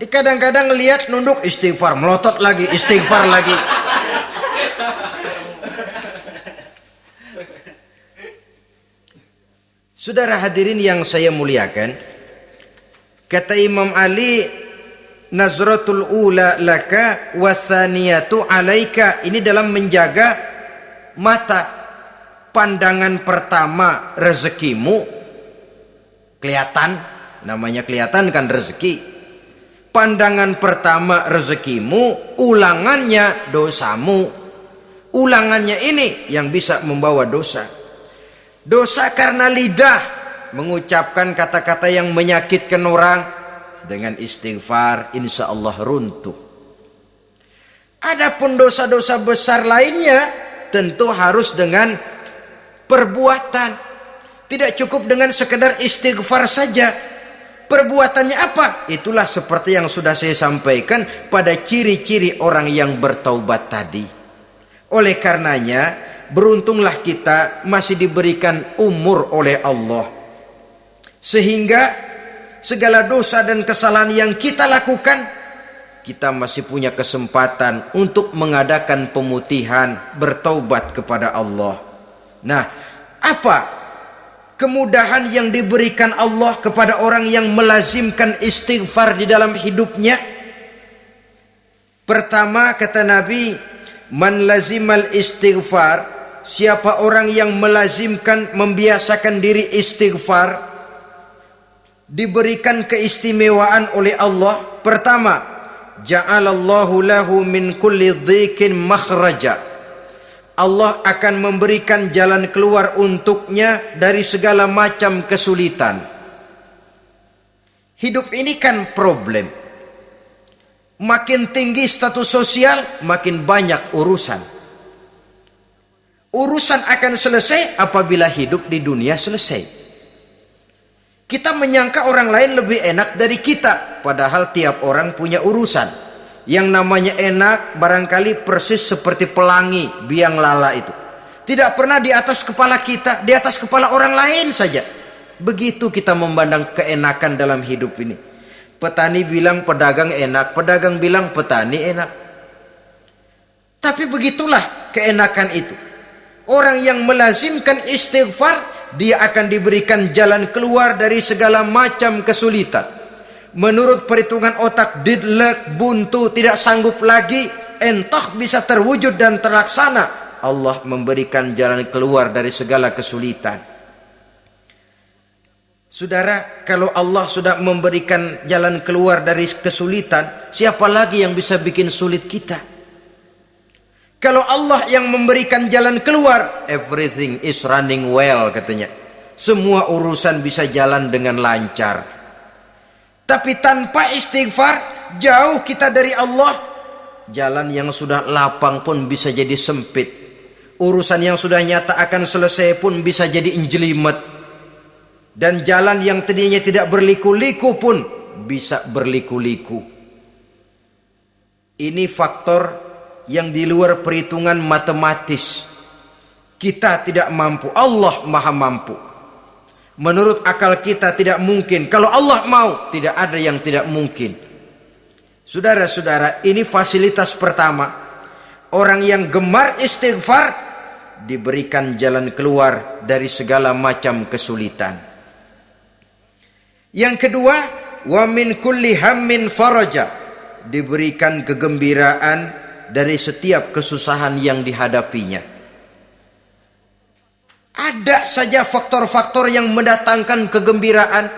Kadang-kadang lihat nunduk istighfar, melotot lagi, istighfar lagi. Saudara hadirin yang saya muliakan, kata Imam Ali, nazratul ula laka wasaniyatu alaika. Ini dalam menjaga mata. Pandangan pertama rezekimu kelihatan, namanya kelihatan kan rezeki. Pandangan pertama rezekimu, ulangannya dosamu. Ulangannya ini yang bisa membawa dosa. Dosa karena lidah, mengucapkan kata-kata yang menyakitkan orang. Dengan istighfar insya Allah runtuh. Adapun dosa-dosa besar lainnya tentu harus dengan perbuatan. Tidak cukup dengan sekedar istighfar saja. Perbuatannya apa? Itulah seperti yang sudah saya sampaikan pada ciri-ciri orang yang bertaubat tadi. Oleh karenanya, beruntunglah kita masih diberikan umur oleh Allah. Sehingga segala dosa dan kesalahan yang kita lakukan, kita masih punya kesempatan untuk mengadakan pemutihan, bertaubat kepada Allah. Nah, apa kemudahan yang diberikan Allah kepada orang yang melazimkan istighfar di dalam hidupnya? Pertama kata Nabi, man lazimal istighfar, siapa orang yang melazimkan, membiasakan diri istighfar, diberikan keistimewaan oleh Allah. Pertama, ja'alallahu lahu min kulli dhikin makhraja. Allah akan memberikan jalan keluar untuknya dari segala macam kesulitan. Hidup ini kan problem. Makin tinggi status sosial, makin banyak urusan. Urusan akan selesai apabila hidup di dunia selesai. Kita menyangka orang lain lebih enak dari kita, padahal tiap orang punya urusan. Yang namanya enak barangkali persis seperti pelangi biang lala itu. Tidak pernah di atas kepala kita, di atas kepala orang lain saja. Begitu kita memandang keenakan dalam hidup ini. Petani bilang pedagang enak, pedagang bilang petani enak. Tapi begitulah keenakan itu. Orang yang melazimkan istighfar, dia akan diberikan jalan keluar dari segala macam kesulitan. Menurut perhitungan otak didlek, buntu, tidak sanggup lagi, entah bisa terwujud dan terlaksana. Allah memberikan jalan keluar dari segala kesulitan. Saudara, kalau Allah sudah memberikan jalan keluar dari kesulitan, siapa lagi yang bisa bikin sulit kita? Kalau Allah yang memberikan jalan keluar, everything is running well katanya. Semua urusan bisa jalan dengan lancar. Tapi tanpa istighfar, jauh kita dari Allah. Jalan yang sudah lapang pun bisa jadi sempit. Urusan yang sudah nyata akan selesai pun bisa jadi injelimet. Dan jalan yang tadinya tidak berliku-liku pun bisa berliku-liku. Ini faktor yang di luar perhitungan matematis. Kita tidak mampu, Allah maha mampu. Menurut akal kita tidak mungkin. Kalau Allah mau, tidak ada yang tidak mungkin. Saudara-saudara, ini fasilitas pertama. Orang yang gemar istighfar diberikan jalan keluar dari segala macam kesulitan. Yang kedua, wa min kulli hammin faraja, diberikan kegembiraan dari setiap kesusahan yang dihadapinya. Ada saja faktor-faktor yang mendatangkan kegembiraan,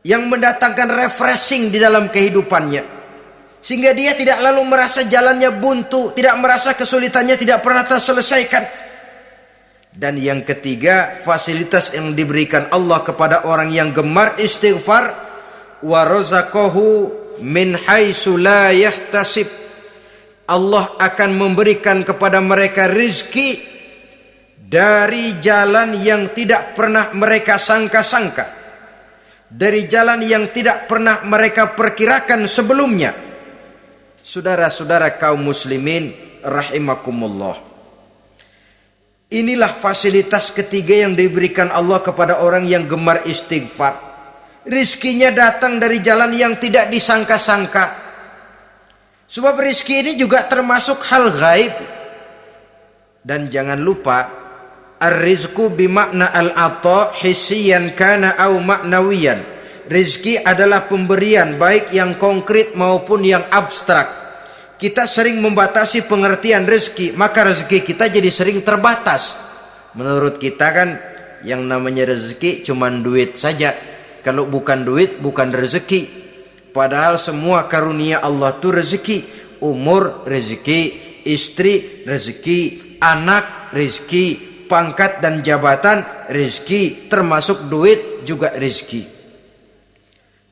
yang mendatangkan refreshing di dalam kehidupannya, sehingga dia tidak lalu merasa jalannya buntu, tidak merasa kesulitannya tidak pernah terselesaikan. Dan yang ketiga, fasilitas yang diberikan Allah kepada orang yang gemar istighfar, wa razaqahu min haitsu la yahtasib, Allah akan memberikan kepada mereka rizki dari jalan yang tidak pernah mereka sangka-sangka, dari jalan yang tidak pernah mereka perkirakan sebelumnya. Saudara-saudara kaum muslimin rahimakumullah, inilah fasilitas ketiga yang diberikan Allah kepada orang yang gemar istighfar. Rizkinya datang dari jalan yang tidak disangka-sangka. Sebab rizki ini juga termasuk hal gaib. Dan jangan lupa, ar-rizqu bimakna al-ata hissiyan kana au ma'nawiyan. Rizki adalah pemberian baik yang konkret maupun yang abstrak. Kita sering membatasi pengertian rezeki, maka rezeki kita jadi sering terbatas. Menurut kita kan yang namanya rezeki cuman duit saja. Kalau bukan duit bukan rezeki. Padahal semua karunia Allah itu rezeki. Umur rezeki, istri rezeki, anak rezeki, pangkat dan jabatan rezeki, termasuk duit juga rezeki.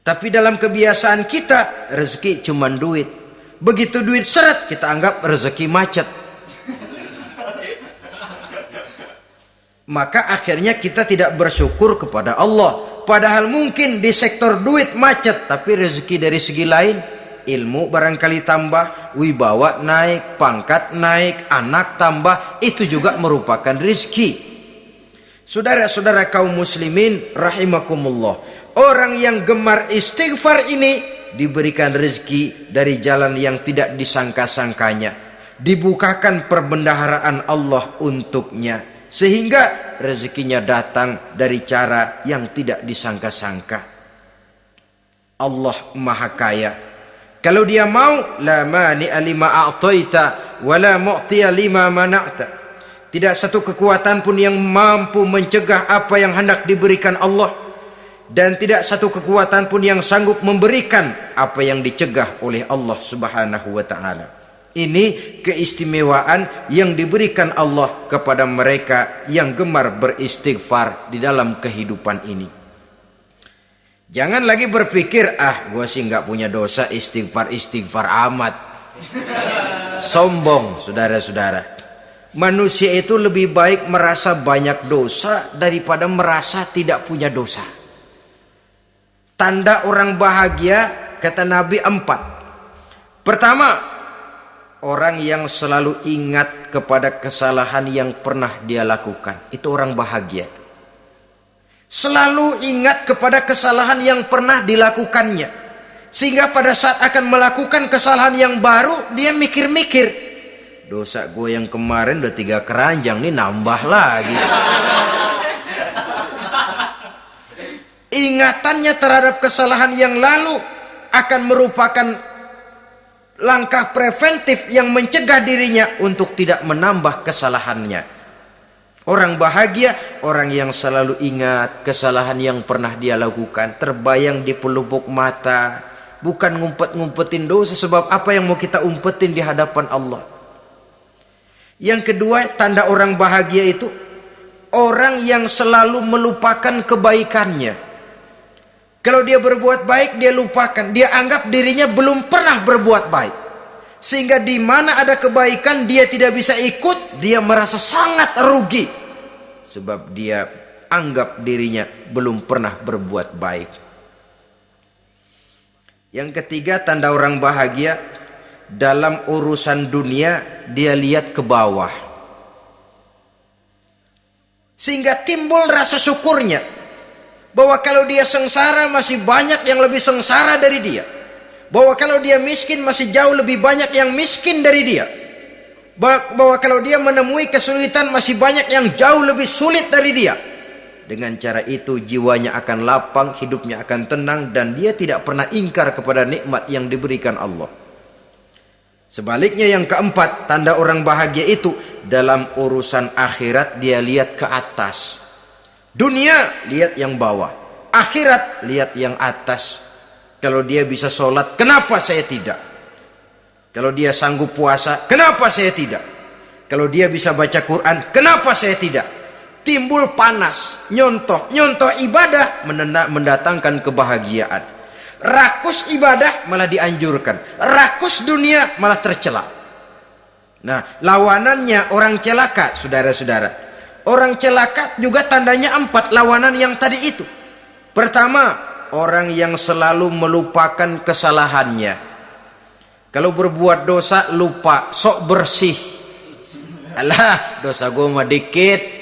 Tapi dalam kebiasaan kita rezeki cuman duit. Begitu duit seret kita anggap rezeki macet. Maka akhirnya kita tidak bersyukur kepada Allah. Padahal mungkin di sektor duit macet, tapi rezeki dari segi lain, ilmu barangkali tambah, wibawa naik, pangkat naik, anak tambah, itu juga merupakan rizki. Saudara-saudara kaum muslimin rahimakumullah, orang yang gemar istighfar ini diberikan rezeki dari jalan yang tidak disangka-sangkanya, dibukakan perbendaharaan Allah untuknya, sehingga rezekinya datang dari cara yang tidak disangka-sangka. Allah Maha Kaya. Kalau dia mau, la mani'a lima a'taita wa la mu'tiya lima mana'ta. Tidak satu kekuatan pun yang mampu mencegah apa yang hendak diberikan Allah, dan tidak satu kekuatan pun yang sanggup memberikan apa yang dicegah oleh Allah Subhanahu wa taala. Ini keistimewaan yang diberikan Allah kepada mereka yang gemar beristighfar di dalam kehidupan ini. Jangan lagi berpikir, gue sih nggak punya dosa, istighfar amat. Sombong, saudara-saudara. Manusia itu lebih baik merasa banyak dosa daripada merasa tidak punya dosa. Tanda orang bahagia, kata Nabi, 4. Pertama, orang yang selalu ingat kepada kesalahan yang pernah dia lakukan. Itu orang bahagia. Selalu ingat kepada kesalahan yang pernah dilakukannya, sehingga pada saat akan melakukan kesalahan yang baru, dia mikir-mikir, dosa gue yang kemarin udah 3 keranjang nih, nambah lagi. Ingatannya terhadap kesalahan yang lalu akan merupakan langkah preventif yang mencegah dirinya untuk tidak menambah kesalahannya. Orang bahagia, orang yang selalu ingat kesalahan yang pernah dia lakukan, terbayang di pelupuk mata, bukan ngumpet-ngumpetin dosa. Sebab apa yang mau kita umpetin di hadapan Allah? Yang kedua, tanda orang bahagia itu orang yang selalu melupakan kebaikannya. Kalau dia berbuat baik, dia lupakan, dia anggap dirinya belum pernah berbuat baik, sehingga di mana ada kebaikan dia tidak bisa ikut, dia merasa sangat rugi, sebab dia anggap dirinya belum pernah berbuat baik. Yang ketiga, tanda orang bahagia, dalam urusan dunia dia lihat ke bawah. Sehingga timbul rasa syukurnya, bahwa kalau dia sengsara masih banyak yang lebih sengsara dari dia, bahwa kalau dia miskin masih jauh lebih banyak yang miskin dari dia, bahwa kalau dia menemui kesulitan masih banyak yang jauh lebih sulit dari dia. Dengan cara itu jiwanya akan lapang, hidupnya akan tenang, dan dia tidak pernah ingkar kepada nikmat yang diberikan Allah. Sebaliknya yang keempat, tanda orang bahagia itu dalam urusan akhirat dia lihat ke atas. Dunia lihat yang bawah, akhirat lihat yang atas. Kalau dia bisa sholat, kenapa saya tidak? Kalau dia sanggup puasa, kenapa saya tidak? Kalau dia bisa baca Quran, kenapa saya tidak? Timbul panas, nyontoh ibadah mendatangkan kebahagiaan. Rakus ibadah malah dianjurkan, rakus dunia malah tercela. Nah, lawanannya orang celaka, saudara-saudara. Orang celaka juga tandanya 4 lawanan yang tadi itu. Pertama, orang yang selalu melupakan kesalahannya. Kalau berbuat dosa lupa, sok bersih. Alah, dosa gue mah dikit.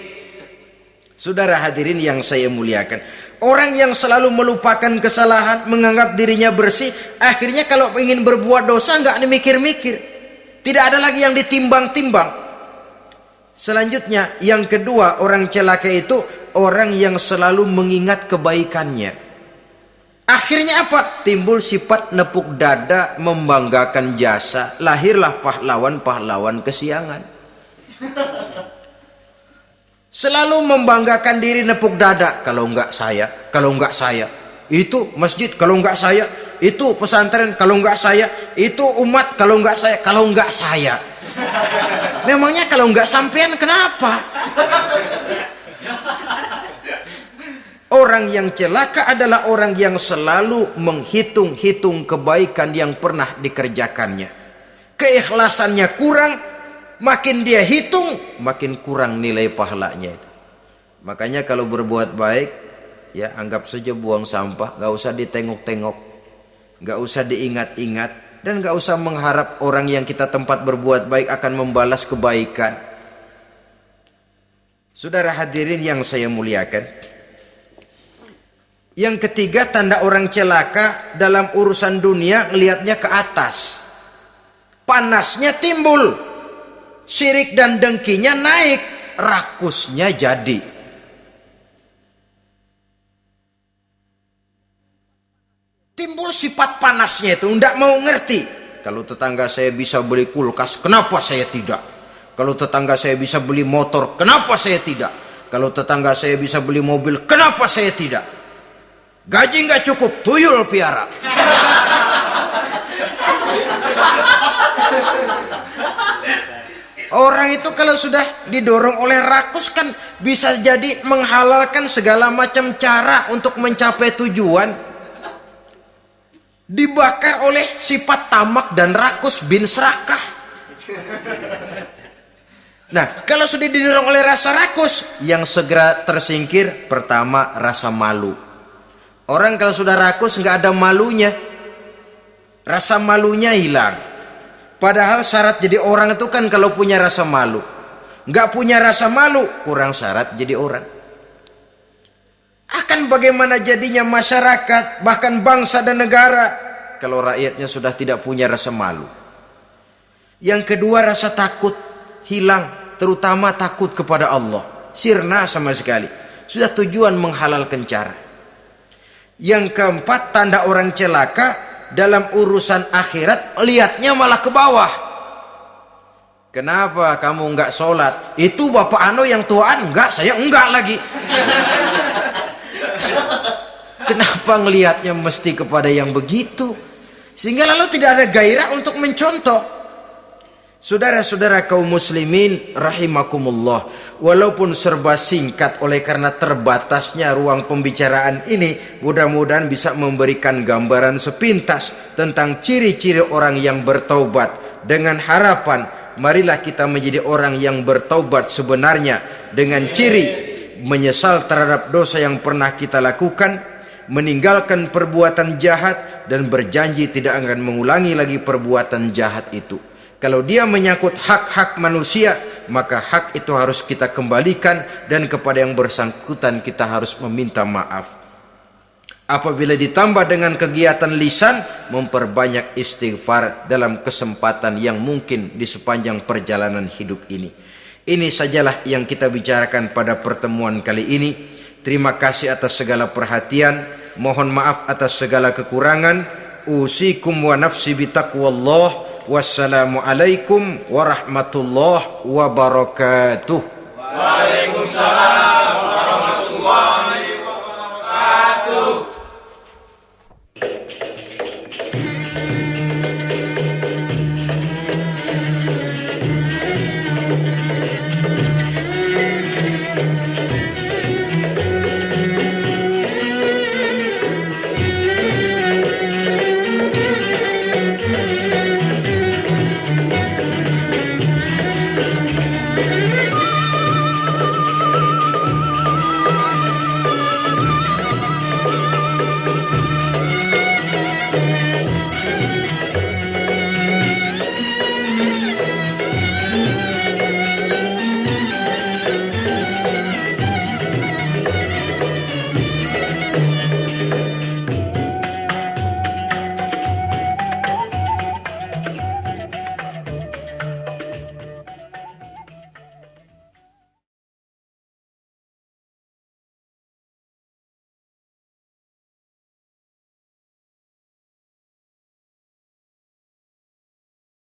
Saudara hadirin yang saya muliakan, orang yang selalu melupakan kesalahan, menganggap dirinya bersih, akhirnya kalau ingin berbuat dosa nggak mikir-mikir, tidak ada lagi yang ditimbang-timbang. Selanjutnya, yang kedua, orang celaka itu orang yang selalu mengingat kebaikannya. Akhirnya apa? Timbul sifat nepuk dada, membanggakan jasa, lahirlah pahlawan-pahlawan kesiangan. Selalu membanggakan diri, nepuk dada. Kalau enggak saya, itu masjid, kalau enggak saya, itu pesantren, kalau enggak saya, itu umat, kalau enggak saya. Memangnya kalau enggak sampean kenapa? Orang yang celaka adalah orang yang selalu menghitung-hitung kebaikan yang pernah dikerjakannya. Keikhlasannya kurang, makin dia hitung, makin kurang nilai pahalanya itu. Makanya kalau berbuat baik, ya anggap saja buang sampah, gak usah ditengok-tengok, gak usah diingat-ingat, dan gak usah mengharap orang yang kita tempat berbuat baik akan membalas kebaikan. Saudara hadirin yang saya muliakan, yang ketiga tanda orang celaka dalam urusan dunia, ngelihatnya ke atas, panasnya timbul, syirik dan dengkinya naik, rakusnya jadi. Timbul sifat panasnya itu, tidak mau ngerti. Kalau tetangga saya bisa beli kulkas, kenapa saya tidak? Kalau tetangga saya bisa beli motor, kenapa saya tidak? Kalau tetangga saya bisa beli mobil, kenapa saya tidak? Gaji nggak cukup, tuyul piara. Orang itu kalau sudah didorong oleh rakus kan bisa jadi menghalalkan segala macam cara untuk mencapai tujuan. Dibakar oleh sifat tamak dan rakus bin serakah. Nah, kalau sudah didorong oleh rasa rakus, yang segera tersingkir pertama rasa malu. Orang kalau sudah rakus nggak ada malunya, rasa malunya hilang. Padahal syarat jadi orang itu kan kalau punya rasa malu. Nggak punya rasa malu, kurang syarat jadi orang. Akan bagaimana jadinya masyarakat, bahkan bangsa dan negara, kalau rakyatnya sudah tidak punya rasa malu. Yang kedua rasa takut hilang, terutama takut kepada Allah. Sirna sama sekali. Sudah tujuan menghalalkan cara. Yang keempat tanda orang celaka, dalam urusan akhirat lihatnya malah ke bawah. Kenapa kamu enggak sholat? Itu bapak anu yang tuaan, enggak, saya enggak lagi. Kenapa ngelihatnya mesti kepada yang begitu? Sehingga lalu tidak ada gairah untuk mencontoh. Saudara-saudara kaum muslimin rahimakumullah, walaupun serba singkat oleh karena terbatasnya ruang pembicaraan ini, mudah-mudahan bisa memberikan gambaran sepintas tentang ciri-ciri orang yang bertaubat. Dengan harapan, marilah kita menjadi orang yang bertaubat sebenarnya, dengan ciri menyesal terhadap dosa yang pernah kita lakukan, meninggalkan perbuatan jahat, dan berjanji tidak akan mengulangi lagi perbuatan jahat itu. Kalau dia menyangkut hak-hak manusia, maka hak itu harus kita kembalikan, dan kepada yang bersangkutan kita harus meminta maaf. Apabila ditambah dengan kegiatan lisan, memperbanyak istighfar dalam kesempatan yang mungkin di sepanjang perjalanan hidup ini. Ini sajalah yang kita bicarakan pada pertemuan kali ini. Terima kasih atas segala perhatian. Mohon maaf atas segala kekurangan. Usikum wa nafsi bitaqwallah. Wassalamualaikum warahmatullahi wabarakatuh. Waalaikumsalam